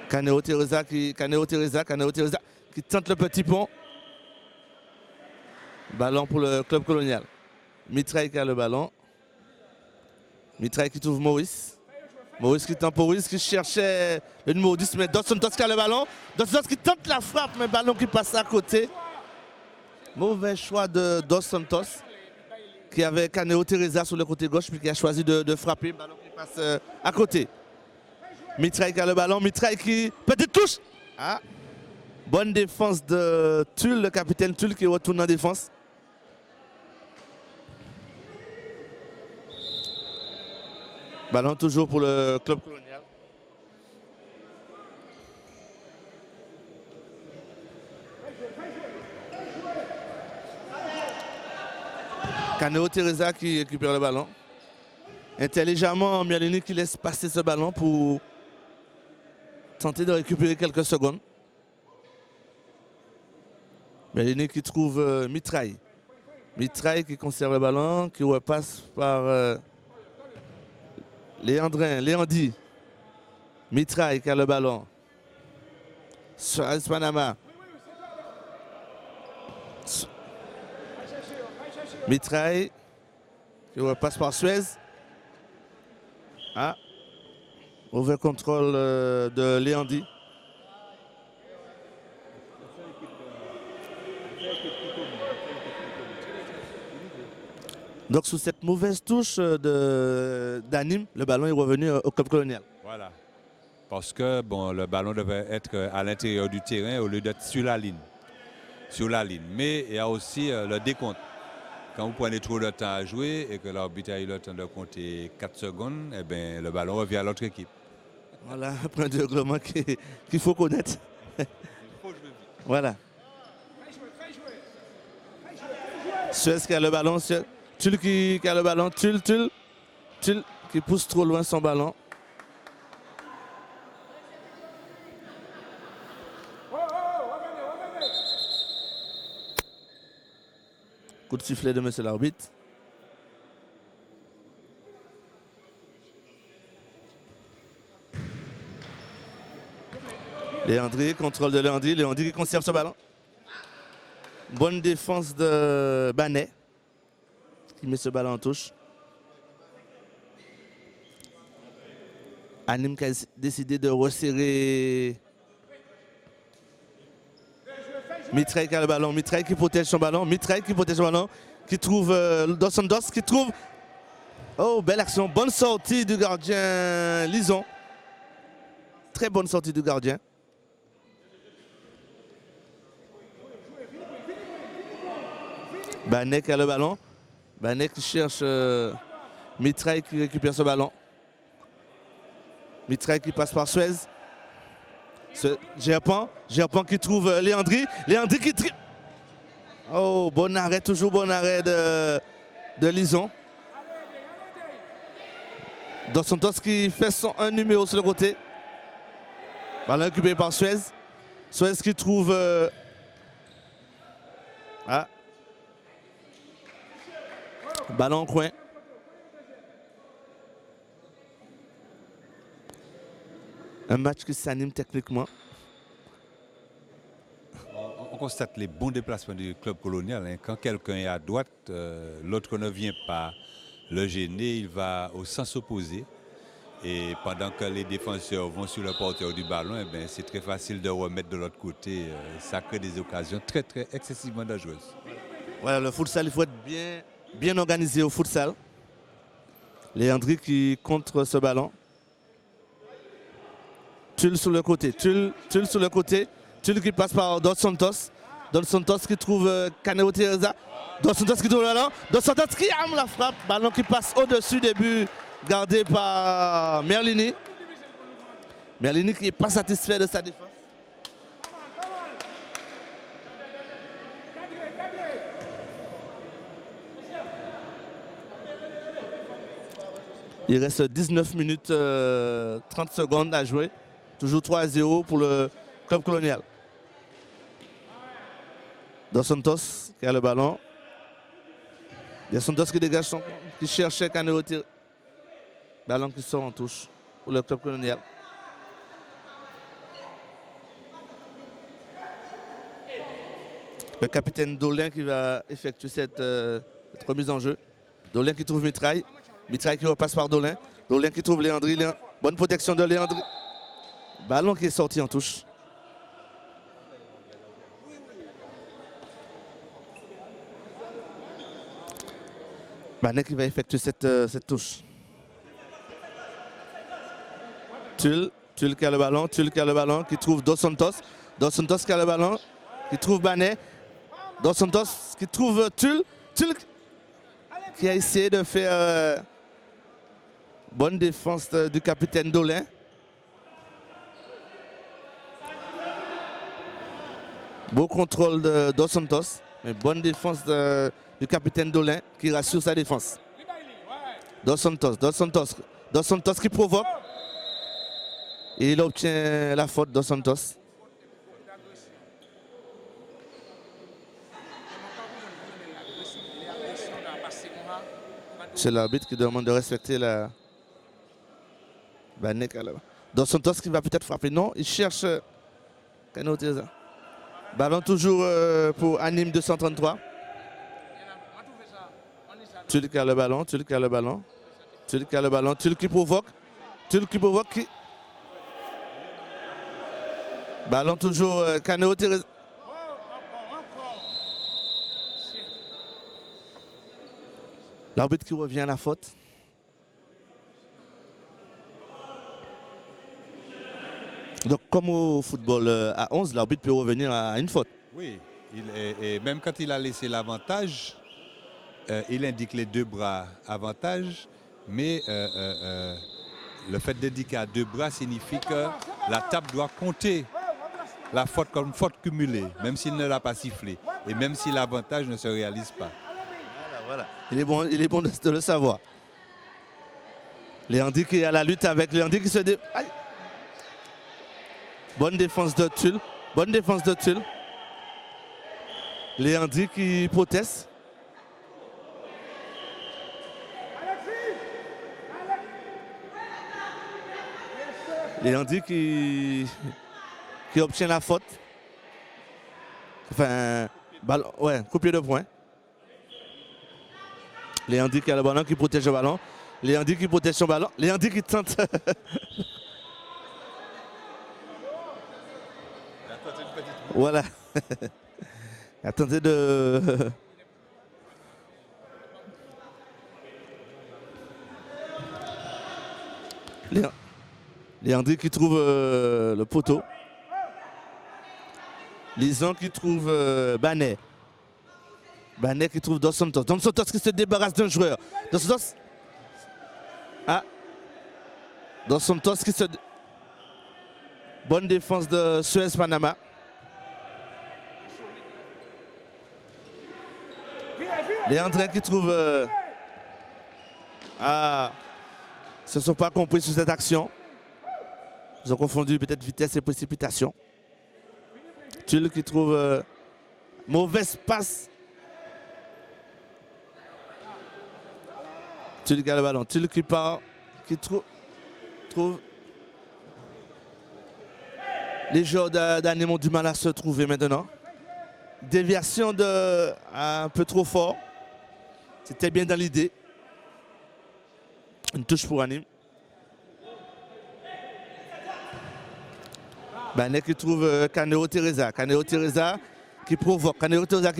Caneo Teresa qui tente le petit pont. Ballon pour le Club Colonial. Mitraille qui a le ballon. Mitraille qui trouve Maurice. Maurice qui temporise, qui cherchait le numéro 10, mais Dos Santos qui a le ballon. Dos Santos qui tente la frappe, mais ballon qui passe à côté. Mauvais choix de Dos Santos, qui avait Caneo Teresa sur le côté gauche, puis qui a choisi de frapper. Ballon qui passe à côté. Mitraille qui a le ballon. Mitraille qui... Petite touche. Ah. Bonne défense de Tulle, le capitaine Tulle qui retourne en défense. Ballon toujours pour le Club Colonial. Caneo Teresa qui récupère le ballon. Intelligemment, Merlini qui laisse passer ce ballon pour tenter de récupérer quelques secondes. Merlini qui trouve Mitraille. Mitraille qui conserve le ballon, qui repasse par Léandri. Mitraille qui a le ballon. Suarez Panama. Mitraille qui repasse par Suez. Ah, mauvais contrôle de Léandri. Donc sous cette mauvaise touche d'Anime, le ballon est revenu au club colonial. Voilà. Parce que bon, le ballon devait être à l'intérieur du terrain au lieu d'être sur la ligne. Mais il y a aussi le décompte. Quand vous prenez trop de temps à jouer et que l'arbitre a eu le temps de compter 4 secondes, eh bien, le ballon revient à l'autre équipe. Voilà, un point de règlement qu'il faut connaître. Voilà. Suez qui a le ballon, Tulle qui a le ballon, Tulle qui pousse trop loin son ballon. Coup de sifflet de monsieur l'arbitre. Léandri, contrôle de Léandri. Léandri qui conserve ce ballon. Bonne défense de Banet qui met ce ballon en touche. Anime qui a décidé de resserrer. Mitraille qui a le ballon. Mitraille qui protège son ballon. Qui trouve Dos Santos, qui trouve. Oh, belle action. Bonne sortie du gardien Lison. Très bonne sortie du gardien. Banet qui a le ballon. Banet qui cherche Mitraille qui récupère ce ballon. Mitraille qui passe par Suez. Gerpan qui trouve Léandri. Léandri qui... Oh, bon arrêt, toujours bon arrêt de Lison. Dos Santos qui fait un numéro sur le côté. Ballon récupéré par Suez. Suez qui trouve... Ballon au coin. Un match qui s'anime techniquement. On constate les bons déplacements du club colonial. Hein. Quand quelqu'un est à droite, l'autre ne vient pas le gêner, il va au sens opposé. Et pendant que les défenseurs vont sur le porteur du ballon, eh bien, c'est très facile de remettre de l'autre côté. Ça crée des occasions très, très excessivement dangereuses. Voilà, le futsal, il faut être bien organisé au futsal. Léandri qui contre ce ballon. Tulle sur le côté. Tulle sur le côté. Tulle qui passe par Dos Santos. Dos Santos qui trouve Caneo Teresa. Dos Santos qui trouve le ballon. Dos Santos qui arme la frappe. Ballon qui passe au-dessus des buts gardé par Merlini. Merlini qui n'est pas satisfait de sa défense. Il reste 19 minutes 30 secondes à jouer. Toujours 3-0 pour le club colonial. Dos Santos qui a le ballon. Dos Santos qui dégage qui cherchait Caneo. Ballon qui sort en touche pour le club colonial. Le capitaine Dolin qui va effectuer cette remise en jeu. Dolin qui trouve Mitraille. Mitraille qui repasse par Dolin. Dolin qui trouve Léandri. Bonne protection de Léandri. Ballon qui est sorti en touche. Banet qui va effectuer cette touche. Tulle qui a le ballon. Qui trouve Dos Santos. Dos Santos qui a le ballon. Qui trouve Banet. Dos Santos qui trouve Tulle. Tulle qui a essayé de faire bonne défense du capitaine Dolin. Beau contrôle de Dos Santos. Mais bonne défense du capitaine Dolin qui rassure sa défense. Dos Santos qui provoque. Et il obtient la faute, Dos Santos. C'est l'arbitre qui demande de respecter la... Dos Santos qui va peut-être frapper. Non, il cherche... Ballon toujours pour Anime 233. Tulle qui a le ballon. Tulle qui provoque. Ballon toujours Caneo Teresa. L'arbitre qui revient à la faute. Donc comme au football à 11, l'arbitre peut revenir à une faute. Oui, et même quand il a laissé l'avantage, il indique les 2 bras avantage, mais le fait d'indiquer à 2 bras signifie que la table doit compter la faute comme faute cumulée, même s'il ne l'a pas sifflé, et même si l'avantage ne se réalise pas. Voilà. Il est bon de le savoir. Léandri qui est à la lutte avec Léandri qui se dé... Aïe. Bonne défense de Tulle. Léandri qui proteste. Léandri qui obtient la faute. Enfin, ballon, ouais, coup de pied de poing. Léandri qui a le ballon, qui protège le ballon. Léandri qui protège son ballon. Léandri qui tente. Voilà. Attendez de... Léandri qui trouve le poteau. Lison qui trouve Banet. Banet qui trouve Dos Santos. Dos Santos qui se débarrasse d'un joueur. Dos Santos. Ah. Dos Santos qui se... Bonne défense de Suez Panama. Léandrin qui trouve... Ah. Ils ne se sont pas compris sur cette action. Ils ont confondu peut-être vitesse et précipitation. Tulle qui trouve... Mauvaise passe. Tulle qui a le ballon. Tulle qui part. Qui trouve... Les joueurs d'Anime ont du mal à se trouver maintenant. Déviation un peu trop fort. C'était bien dans l'idée. Une touche pour Anime. Banet qui trouve Caneo Teresa. Caneo Teresa qui provoque. Caneo Teresa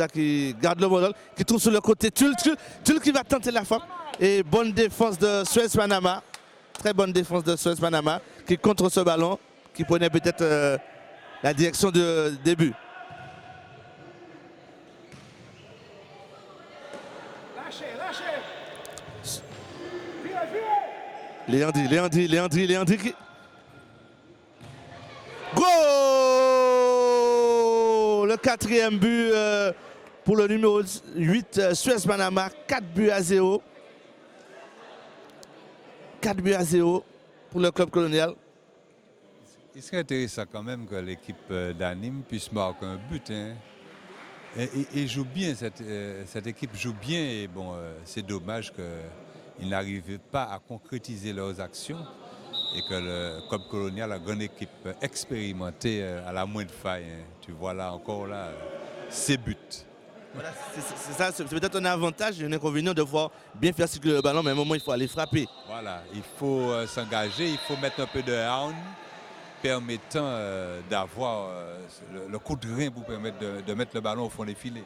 qui garde le ballon. Qui trouve sur le côté. Tulle qui va tenter la frappe. Et bonne défense de Suez Panama. Très bonne défense de Suez Panama. Qui contre ce ballon. Qui prenait peut-être la direction de début. Léandri qui... Goal! Le 4e but pour le numéro 8, Suez Panama, 4-0. 4-0 pour le club colonial. Il serait intéressant quand même que l'équipe d'Anime puisse marquer un but. Hein. Et joue bien, cette équipe joue bien et bon, c'est dommage qu'ils n'arrivent pas à concrétiser leurs actions et que le club colonial, la grande équipe expérimentée à la moindre faille. Hein. Tu vois là encore là, ses buts. Voilà, c'est peut-être un avantage et un inconvénient de voir bien faire circuler le ballon, mais à un moment il faut aller frapper. Voilà, il faut s'engager, il faut mettre un peu de round permettant d'avoir le coup de rein pour permettre de mettre le ballon au fond des filets.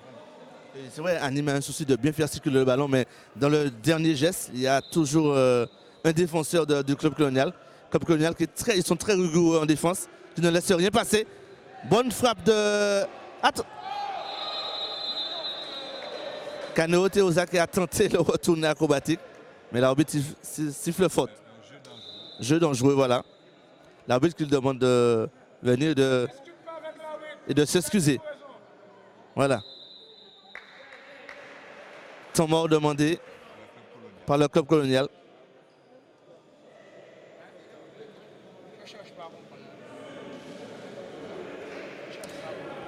C'est vrai, Anime a un souci de bien faire circuler le ballon, mais dans le dernier geste, il y a toujours un défenseur du club colonial. Club colonial ils sont très rigoureux en défense, qui ne laissent rien passer. Bonne frappe de... Attends. Caneo Teresa qui a tenté le retour acrobatique, mais l'arbitre siffle faute. Jeu dangereux, voilà. L'arbitre qui lui demande de venir et de s'excuser. Voilà. Temps mort demandé par le club colonial.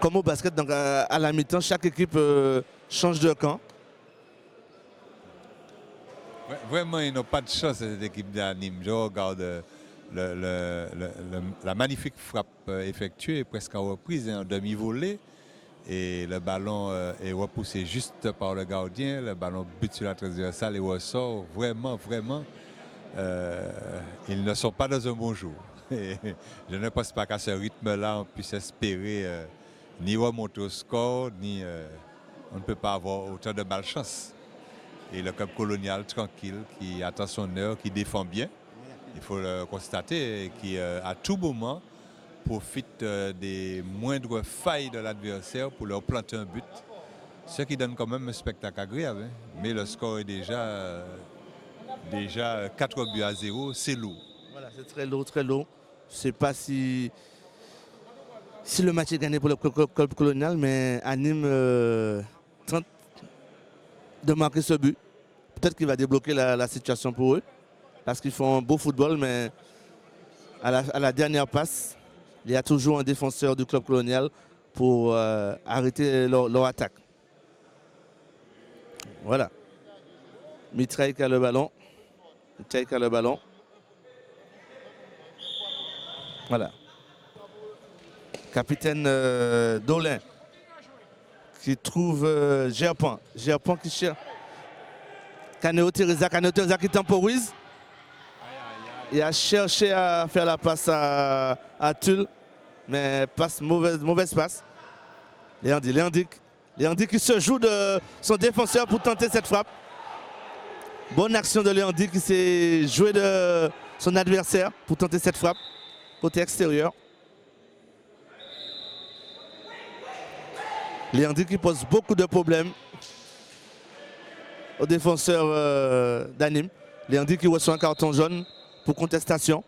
Comme au basket, donc à la mi-temps, chaque équipe change de camp. Vraiment, ils n'ont pas de chance, cette équipe d'Anime. Je regarde la magnifique frappe effectuée, presque en reprise, en demi-volée. Et le ballon est repoussé juste par le gardien. Le ballon bute sur la transversale et ressort. Vraiment, vraiment, ils ne sont pas dans un bon jour. Et je ne pense pas qu'à ce rythme-là, on puisse espérer ni remonter au score, ni on ne peut pas avoir autant de malchance. Et le club colonial tranquille, qui attend son heure, qui défend bien, il faut le constater, et qui à tout moment profite des moindres failles de l'adversaire pour leur planter un but. Ce qui donne quand même un spectacle agréable. Hein. Mais le score est déjà 4 buts à 0, c'est lourd. Voilà, c'est très lourd, très lourd. Je ne sais pas si le match est gagné pour le club colonial, mais Anime tente de marquer ce but. Peut-être qu'il va débloquer la situation pour eux, parce qu'ils font un beau football, mais à la dernière passe, il y a toujours un défenseur du club colonial pour arrêter leur attaque. Voilà. Mitraille qui a le ballon. Mitraille qui a le ballon. Voilà. Capitaine Dolin qui trouve Gerpan. Gerpan qui cherche. Caneo Teresa qui temporise. Il a cherché à faire la passe à Tulle, mais mauvaise passe. Léandri qui se joue de son défenseur pour tenter cette frappe. Bonne action de Léandri qui s'est joué de son adversaire pour tenter cette frappe. Côté extérieur. Léandri qui pose beaucoup de problèmes aux défenseurs d'Anime. Léandri qui reçoit un carton jaune pour contestation.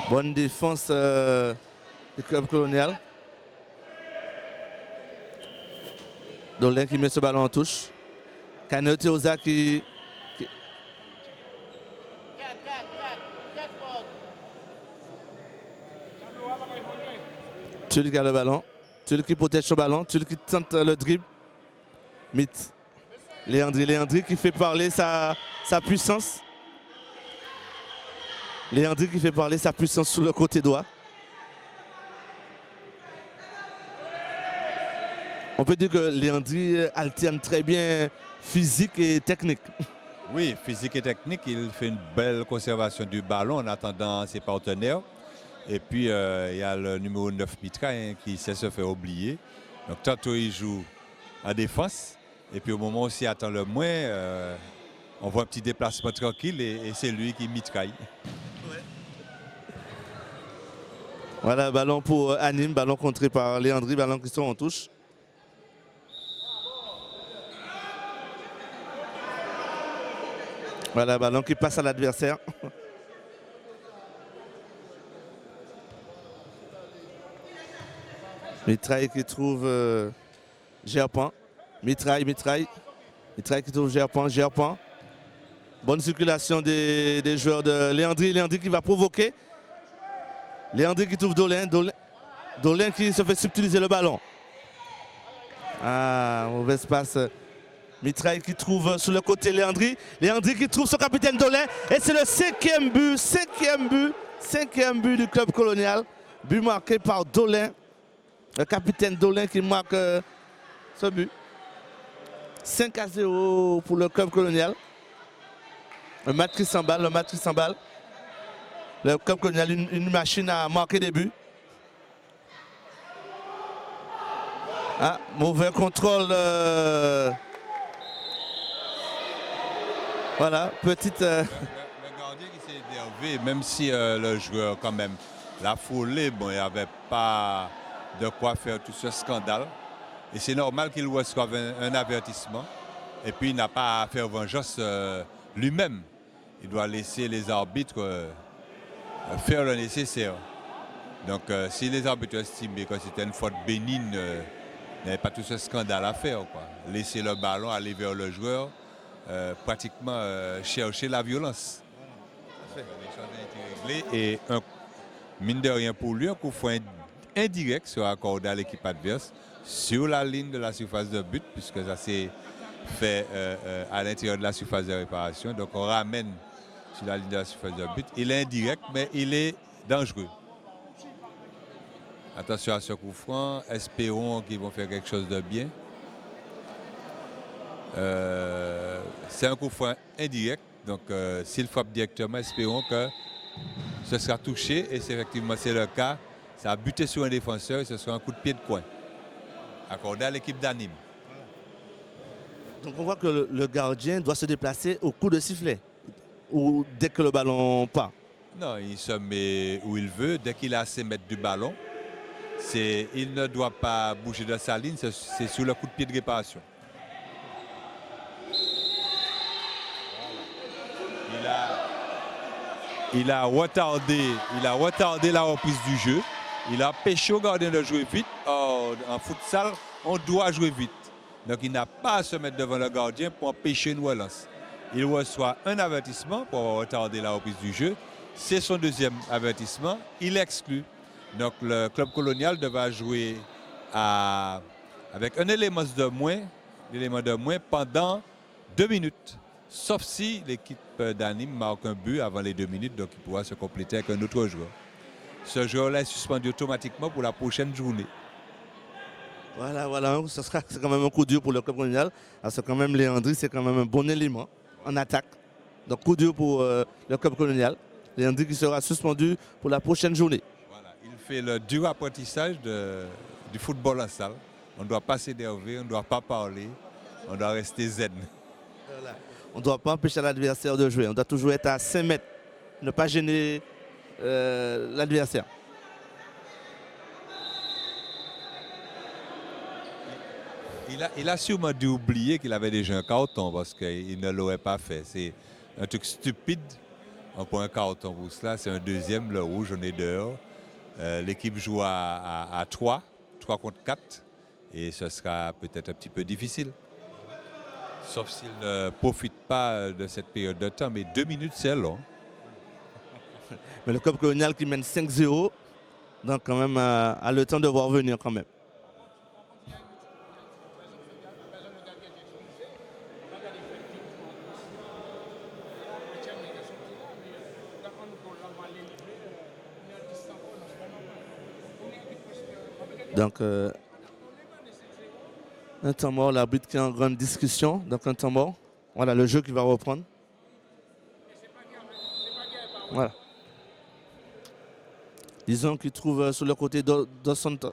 Bonne défense du club colonial. Dolin qui met ce ballon en touche. Caneo Teresa qui... Tulle qui a le ballon. Tulle qui protège son ballon. Tulle qui tente le dribble. Léandri qui fait parler sa puissance. Léandri qui fait parler sa puissance sur le côté droit. On peut dire que Léandri alterne très bien physique et technique. Oui, physique et technique, il fait une belle conservation du ballon en attendant ses partenaires. Et puis, il y a le numéro 9 Mitraille qui sait se faire oublier. Donc, tantôt, il joue en défense. Et puis, au moment où il attend le moins, on voit un petit déplacement tranquille et c'est lui qui mitraille. Ouais. Voilà, ballon pour Anime, ballon contré par Léandri, ballon qui sont en touche. Voilà, ballon qui passe à l'adversaire. Mitraille qui trouve Gerpan. Mitraille qui trouve Gerpan. Bonne circulation des joueurs de Léandri. Léandri qui va provoquer. Léandri qui trouve Dolin. Dolin qui se fait subtiliser le ballon. Ah, mauvaise passe. Mitraille qui trouve sur le côté Léandri. Léandri qui trouve son capitaine Dolin. Et c'est le cinquième but du club colonial. But marqué par Dolin. Le capitaine Dolin qui marque ce but. 5-0 pour le club colonial. Un match qui s'emballe. Le club colonial, une machine à marquer des buts. Ah, mauvais contrôle. Voilà, petite... Le gardien qui s'est énervé, même si le joueur quand même l'a foulé, bon, il n'y avait pas de quoi faire tout ce scandale. Et c'est normal qu'il reçoive un avertissement. Et puis il n'a pas à faire vengeance lui-même. il doit laisser les arbitres faire le nécessaire. Donc si les arbitres estimaient que c'était une faute bénigne, il n'y avait pas tout ce scandale à faire, quoi. Laisser le ballon aller vers le joueur, pratiquement chercher la violence. Les choses ont été réglées et mine de rien pour lui, un coup franc indirect sera accordé à l'équipe adverse sur la ligne de la surface de but, puisque ça s'est fait à l'intérieur de la surface de réparation. Donc on ramène sur la ligne de la surface de but. Il est indirect, mais il est dangereux. Attention à ce coup franc. Espérons qu'ils vont faire quelque chose de bien. C'est un coup franc indirect. Donc s'il frappe directement, espérons que ce sera touché. Et effectivement, c'est le cas. Ça a buté sur un défenseur et ce sera un coup de pied de coin accordé à l'équipe d'Anime. Donc on voit que le gardien doit se déplacer au coup de sifflet ou dès que le ballon part. Non, il se met où il veut. Dès qu'il a à 5 mètres du ballon, il ne doit pas bouger de sa ligne, c'est sur le coup de pied de réparation. Il a retardé la reprise du jeu. Il a empêché au gardien de jouer vite. Or, en futsal, on doit jouer vite. Donc il n'a pas à se mettre devant le gardien pour empêcher une relance. Il reçoit un avertissement pour avoir retardé la reprise du jeu. C'est son deuxième avertissement. Il exclut. Donc le club colonial devra jouer avec un élément de moins pendant 2 minutes. Sauf si l'équipe d'Anime marque un but avant les 2 minutes, donc il pourra se compléter avec un autre joueur. Ce joueur-là est suspendu automatiquement pour la prochaine journée. Voilà, c'est quand même un coup dur pour le club colonial. Parce que quand même Léandri, c'est quand même un bon élément en attaque. Donc coup dur pour le club colonial. Léandri qui sera suspendu pour la prochaine journée. Voilà, il fait le dur apprentissage du football en salle. On ne doit pas s'énerver, on ne doit pas parler, on doit rester zen. Voilà. On ne doit pas empêcher l'adversaire de jouer. On doit toujours être à 5 mètres, ne pas gêner l'adversaire. Il a sûrement dû oublier qu'il avait déjà un carton parce qu'il ne l'aurait pas fait. C'est un truc stupide. On prend un carton pour cela. C'est un deuxième, le rouge, on est dehors. L'équipe joue à 3 contre 4. Et ce sera peut-être un petit peu difficile. Sauf s'il ne profite pas de cette période de temps. Mais 2 minutes, c'est long. Mais le club colonial qui mène 5-0, donc quand même a le temps de voir venir quand même. Donc, un temps mort, l'arbitre qui est en grande discussion. Donc, un temps mort. Voilà le jeu qui va reprendre. Voilà. Disons qu'il trouve sur le côté Dos Santos.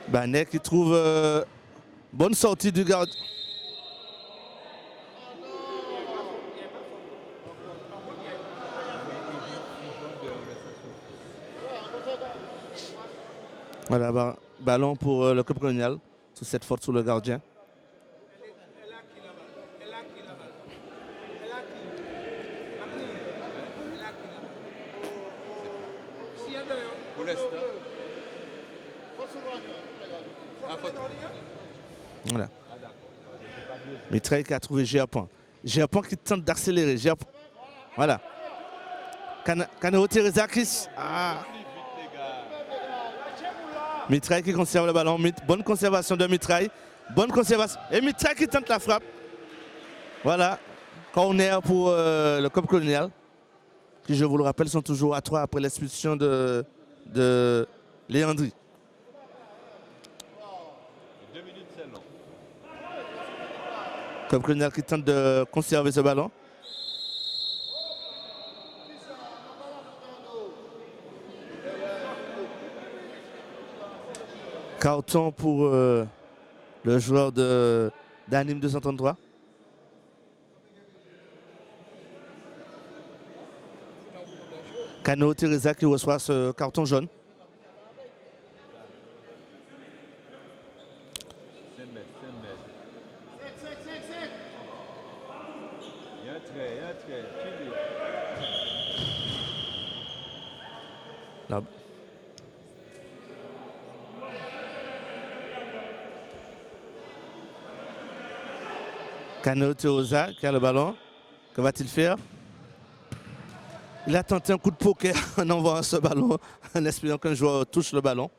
Banet qui trouve bonne sortie du gardien. Voilà, ballon pour le club colonial, sur cette faute sur le gardien. Voilà. Mitraille qui a trouvé Géapon. Géapon qui tente d'accélérer. Voilà. Caneo Teresakis. Mitraille qui conserve le ballon. Bonne conservation de Mitraille. Bonne conservation. Et Mitraille qui tente la frappe. Voilà. Corner pour le club colonial. Qui, je vous le rappelle, sont toujours à 3 après l'expulsion de Léandri. 2 minutes, c'est long. Club colonial qui tente de conserver ce ballon. Carton pour le joueur d'Anime 233. Cano Teresa qui reçoit ce carton jaune. Là. Kaneo Terosa qui a le ballon. Que va-t-il faire? Il a tenté un coup de poker en envoyant ce ballon, en espérant qu'un joueur touche le ballon.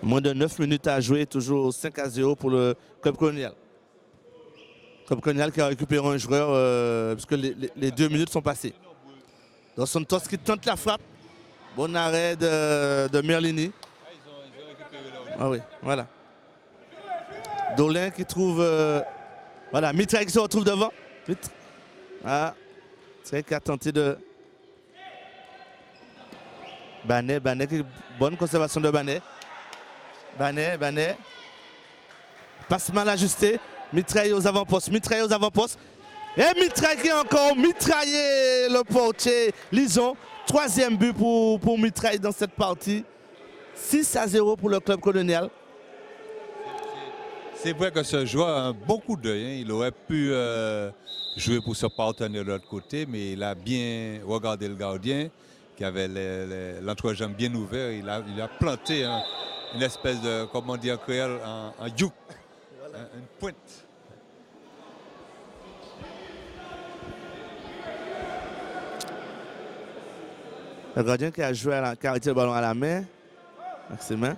Moins de 9 minutes à jouer, toujours 5-0 pour le club colonial. Club colonial qui a récupéré un joueur, puisque les 2 minutes sont passées. Dos Santos qui tente la frappe. Bon arrêt de Merlini. Ah oui, voilà. Dolin qui trouve... voilà, Mitraille qui se retrouve devant. Ah, c'est qui a tenté de... Banet, bonne conservation de Banet. Banet. Passe mal ajusté. Mitraille aux avant-postes. Et Mitraille qui a encore mitraillé le portier. Lison. 3e but pour Mitraille dans cette partie. 6-0 pour le club colonial. C'est vrai que ce joueur a un bon coup d'œil. Hein. Il aurait pu jouer pour son partenaire de l'autre côté, mais il a bien regardé le gardien qui avait l'entrejambe bien ouvert. Il a planté une espèce de, comment dire, créole, un youk, une pointe. Le gardien qui a joué, qui a arrêté le ballon à la main, avec ses mains.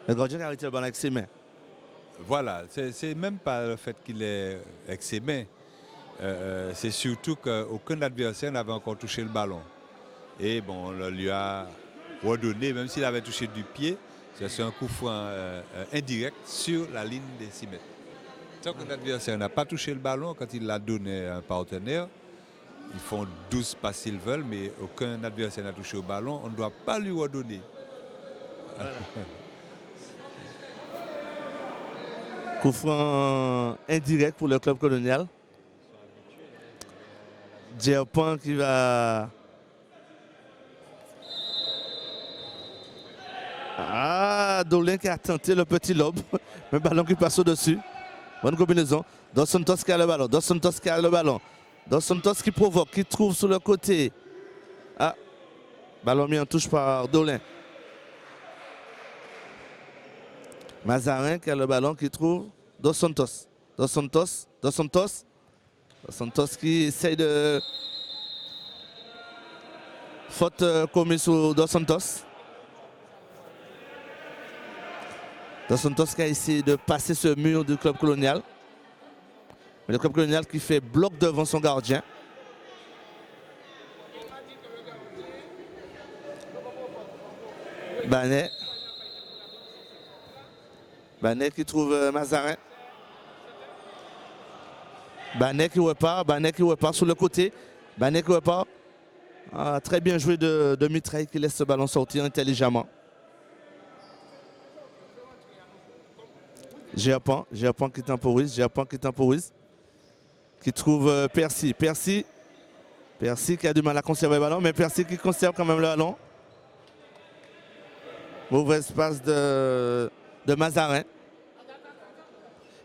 Le gardien qui a arrêté le ballon avec ses mains. Voilà, c'est même pas le fait qu'il est avec ses mains. C'est surtout qu'aucun adversaire n'avait encore touché le ballon. Et bon, on lui a redonné, même s'il avait touché du pied, c'est un coup franc indirect sur la ligne des 6 mètres. Tant que l'adversaire n'a pas touché le ballon, quand il l'a donné à un partenaire, ils font 12 passes s'ils veulent, mais aucun adversaire n'a touché au ballon, on ne doit pas lui redonner. Voilà. Coup franc indirect pour le club colonial. Djerpan qui va... Ah, Dolin qui a tenté le petit lobe. Le ballon qui passe au-dessus. Bonne combinaison. Dos Santos qui a le ballon. Dos Santos qui provoque, qui trouve sur le côté. Ah, ballon mis en touche par Dolin. Mazarin qui a le ballon qui trouve Dos Santos. Dos Santos qui essaye de... Faute commise sur Dos Santos. Dos Santos qui a essayé de passer ce mur du club colonial. Mais le club colonial qui fait bloc devant son gardien. Banet qui trouve Mazarin. Banet qui repart sur le côté. Banet qui repart. Ah, très bien joué de Mitraille qui laisse ce ballon sortir intelligemment. Djerpan qui temporise. Qui trouve Percy. Percy qui a du mal à conserver le ballon, mais Percy qui conserve quand même le ballon. Mauvaise passe de Mazarin.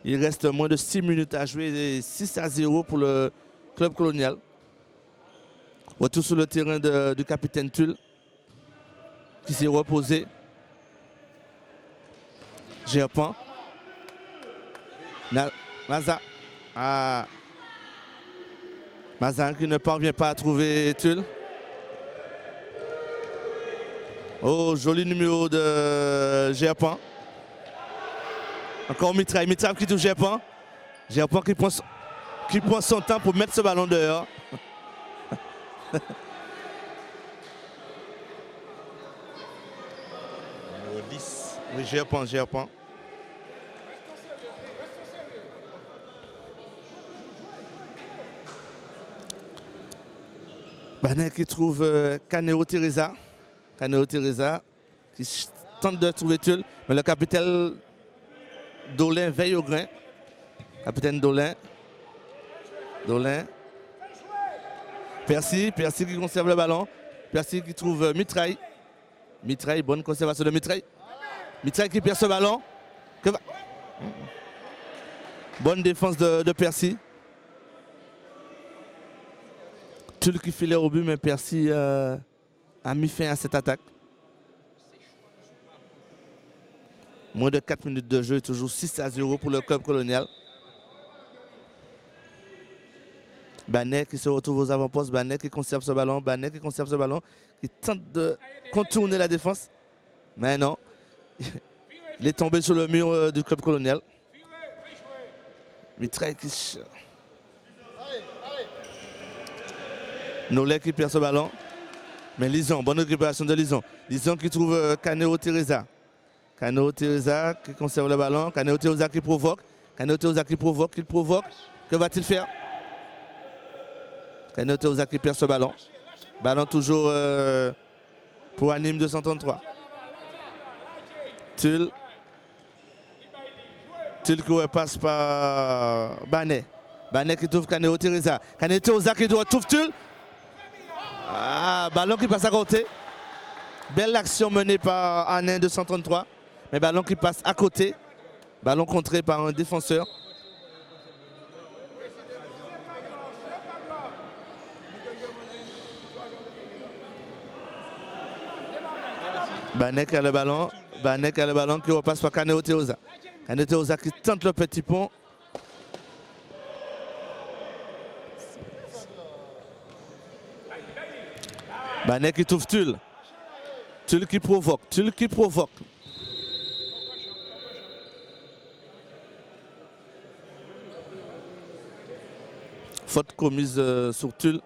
Il reste moins de 6 minutes à jouer, 6-0 pour le club colonial. Retour sur le terrain du capitaine Tulle qui s'est reposé. Djerpan. Mazarin qui ne parvient pas à trouver Tulle. Oh, joli numéro de Djerpan. Encore Mitraille qui touche Djerpan. Djerpan qui prend son temps pour mettre ce ballon dehors. Numéro 10. Oui, Djerpan. Banet qui trouve Kaneo Teresa qui tente de trouver Tulle, mais le capitaine Dolin veille au grain. Capitaine Dolin. Percy qui conserve le ballon. Percy qui trouve Mitraille. Bonne conservation de Mitraille. Mitraille qui perd ce ballon. Bonne défense de Percy. Tulle qui filait au but, mais Percy a mis fin à cette attaque. Moins de 4 minutes de jeu, toujours 6-0 pour le club colonial. Banet qui se retrouve aux avant-postes, Banet qui conserve ce ballon, qui tente de contourner la défense. Mais non, il est tombé sur le mur du club colonial. Mitraille qui... Nollet qui perd ce ballon. Mais Lison, bonne récupération de Lison. Lison qui trouve Caneo Teresa. Caneo Teresa qui conserve le ballon. Caneo Teresa qui provoque. Caneo Teresa qui provoque. Il provoque. Que va-t-il faire? Caneo Teresa qui perd ce ballon. Ballon toujours pour Anime 233. Tulle. Tulle qui repasse par Banet. Banet qui trouve Caneo Teresa. Caneo Teresa qui trouve Tulle. Ah, ballon qui passe à côté. Belle action menée par Anime 233. Mais ballon qui passe à côté. Ballon contré par un défenseur. Banek a le ballon. Banek a le ballon qui repasse par Caneo Teresa. Caneo Teresa qui tente le petit pont. Banek qui trouve Tulle. Tulle qui provoque. Tulle qui provoque. Faute commise sur Tulle.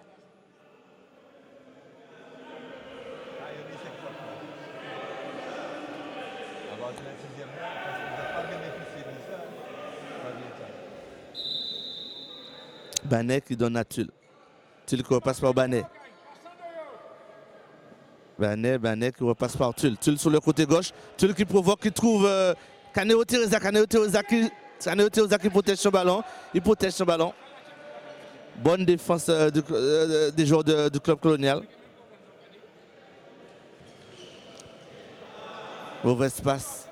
Banet qui donne à Tulle. Tulle qui repasse par Banet. Banet qui repasse par Tulle. Tulle sur le côté gauche. Tulle qui provoque, qui trouve Caneo Teresa. Caneo Teresa qui protège son ballon. Il protège son ballon. Bonne défense des joueurs du club colonial. Mauvaise passe.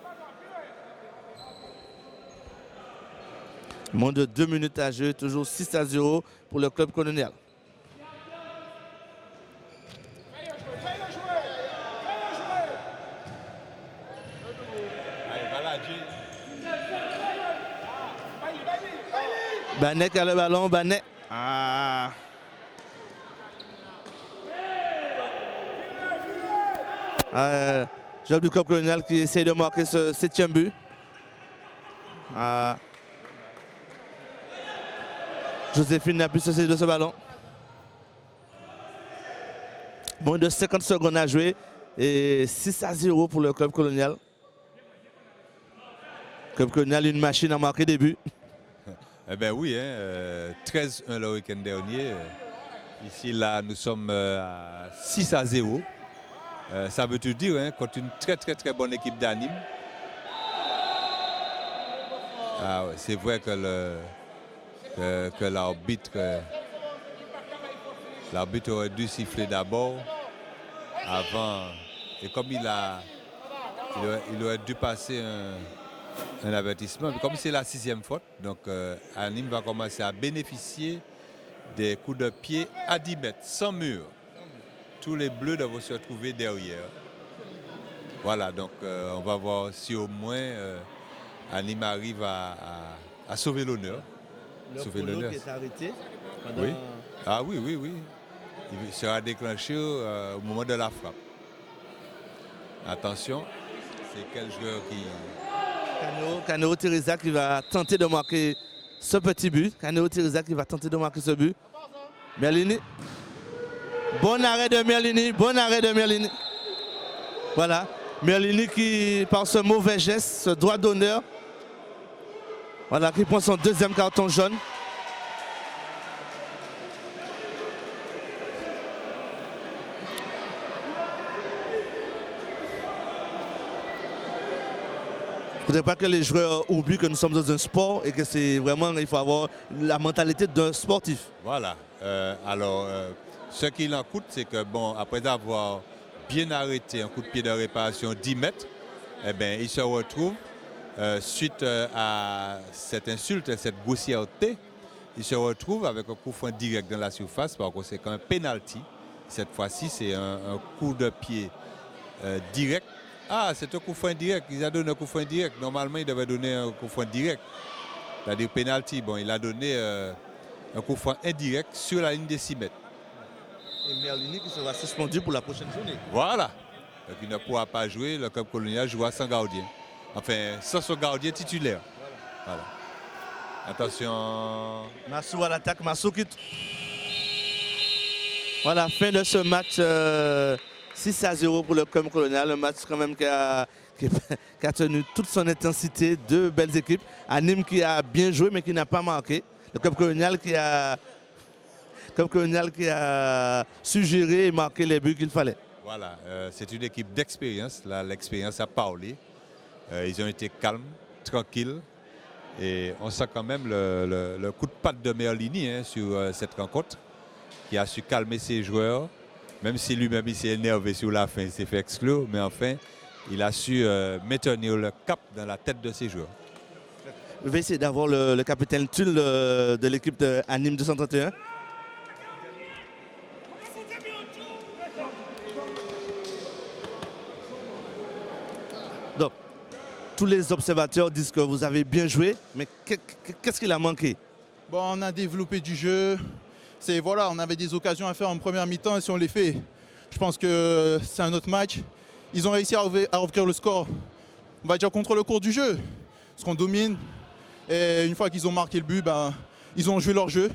Moins de 2 minutes à jouer, toujours 6-0 pour le club colonial. Banet a le ballon, Banet. Ah. Joueur du club colonial qui essaie de marquer ce 7e but. Joséphine n'a plus cessé de ce ballon. Moins de 50 secondes à jouer et 6-0 pour le club colonial. Le club colonial, une machine à marquer des buts. Eh bien oui, 13-1 le week-end dernier. Ici, là, nous sommes à 6-0. Ça veut tout dire, contre une très bonne équipe d'Anime. Ah ouais, c'est vrai que l'arbitre aurait dû siffler d'abord avant. Et comme il aurait dû passer un avertissement. Mais comme c'est la 6e faute, donc Anime va commencer à bénéficier des coups de pied à 10 mètres, sans mur. Tous les bleus doivent se retrouver derrière. Voilà, donc on va voir si au moins Anime arrive à sauver l'honneur. Sauver l'honneur. Qui est arrêté pendant... Oui. Ah oui. Il sera déclenché au moment de la frappe. Attention, c'est quel joueur qui... Caneo Teresa qui va tenter de marquer ce petit but. Caneo Teresa qui va tenter de marquer ce but. Merlini. Bon arrêt de Merlini. Voilà. Merlini qui, par ce mauvais geste, ce droit d'honneur, voilà, qui prend son 2e carton jaune. Il ne faudrait pas que les joueurs oublient que nous sommes dans un sport et que c'est vraiment, il faut avoir la mentalité d'un sportif. Voilà. Ce qu'il en coûte, c'est que, bon, après avoir bien arrêté un coup de pied de réparation 10 mètres, eh bien, il se retrouve suite à cette insulte, cette grossièreté, il se retrouve avec un coup franc direct dans la surface, par contre c'est quand même penalty. Cette fois-ci, c'est un coup de pied direct. Ah, c'est un coup franc direct. Il a donné un coup franc direct. Normalement, il devait donner un coup franc direct. C'est-à-dire penalty. Bon, il a donné un coup franc indirect sur la ligne des 6 mètres. Et Merlini qui sera suspendu pour la prochaine journée. Voilà. Donc il ne pourra pas jouer. Le club colonial jouera sans gardien. Enfin, sans son gardien titulaire. Voilà. Attention. Massou à l'attaque, Massou qui... Voilà, fin de ce match 6-0 pour le club colonial. Un match quand même qui a tenu toute son intensité. Deux belles équipes. À Nîmes qui a bien joué mais qui n'a pas marqué. Le club colonial qui a suggéré et marqué les buts qu'il fallait. Voilà, c'est une équipe d'expérience. Là, l'expérience a parlé. Ils ont été calmes, tranquilles. Et on sent quand même le coup de patte de Merlini sur cette rencontre, qui a su calmer ses joueurs, même si lui-même il s'est énervé sur la fin, il s'est fait exclure, mais enfin, il a su maintenir le cap dans la tête de ses joueurs. Je vais essayer d'avoir le capitaine Tulle de l'équipe de Nîmes 231. Donc, tous les observateurs disent que vous avez bien joué, mais qu'est-ce qu'il a manqué? Bon, on a développé du jeu. Voilà, on avait des occasions à faire en première mi-temps et si on les fait, je pense que c'est un autre match. Ils ont réussi à ouvrir le score, on va dire contre le cours du jeu, parce qu'on domine. Et une fois qu'ils ont marqué le but, ils ont joué leur jeu.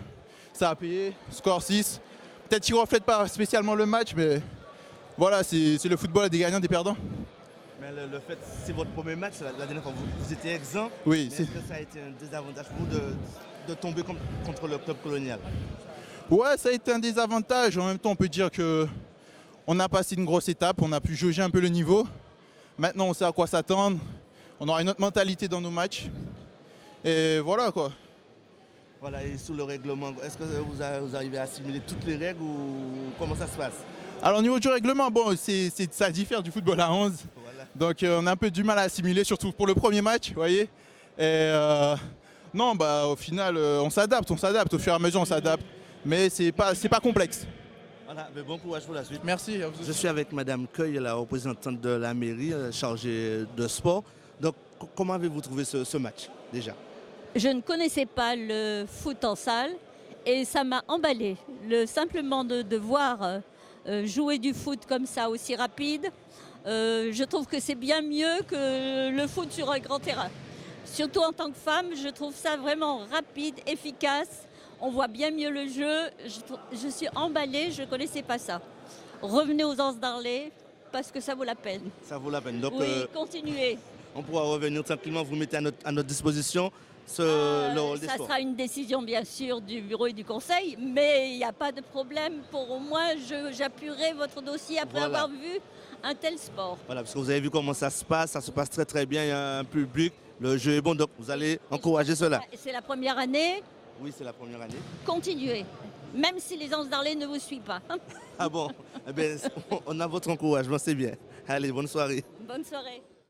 Ça a payé, score 6. Peut-être qu'ils ne reflètent pas spécialement le match, mais voilà, c'est le football, des gagnants, des perdants. Mais le fait, c'est votre premier match, la dernière fois, vous étiez exempt. Oui, est-ce que ça a été un désavantage pour vous de tomber contre le club colonial? Ouais, ça a été un désavantage. En même temps, on peut dire qu'on a passé une grosse étape, on a pu jauger un peu le niveau. Maintenant, on sait à quoi s'attendre. On aura une autre mentalité dans nos matchs. Et voilà quoi. Voilà, et sous le règlement, est-ce que vous arrivez à assimiler toutes les règles ou comment ça se passe? Alors au niveau du règlement, bon, ça diffère du football à 11. Voilà. Donc on a un peu du mal à assimiler, surtout pour le premier match, vous voyez. Et non, au final, on s'adapte au fur et à mesure, on s'adapte. Mais c'est pas complexe. Voilà, mais bon courage pour la suite. Merci. Je suis avec Madame Cueil, la représentante de la mairie chargée de sport. Donc comment avez-vous trouvé ce match déjà? Je ne connaissais pas le foot en salle et ça m'a emballé. Simplement de voir jouer du foot comme ça aussi rapide, je trouve que c'est bien mieux que le foot sur un grand terrain. Surtout en tant que femme, je trouve ça vraiment rapide, efficace. On voit bien mieux le jeu. Je suis emballée, je ne connaissais pas ça. Revenez aux Anses d'Arlé parce que ça vaut la peine. Ça vaut la peine. Donc, oui, continuez. On pourra revenir tranquillement, vous mettez à notre disposition le rôle des sports. Ça sera une décision bien sûr du bureau et du conseil, mais il n'y a pas de problème. Au moins, j'appuierai votre dossier après avoir vu un tel sport. Voilà, parce que vous avez vu comment ça se passe très très bien, il y a un public, le jeu est bon, donc vous allez encourager cela. C'est la première année. Oui, c'est la première année. Continuez, même si les Anses d'Arlé ne vous suivent pas. Ah bon? Eh bien, on a votre encouragement, c'est bien. Allez, bonne soirée. Bonne soirée.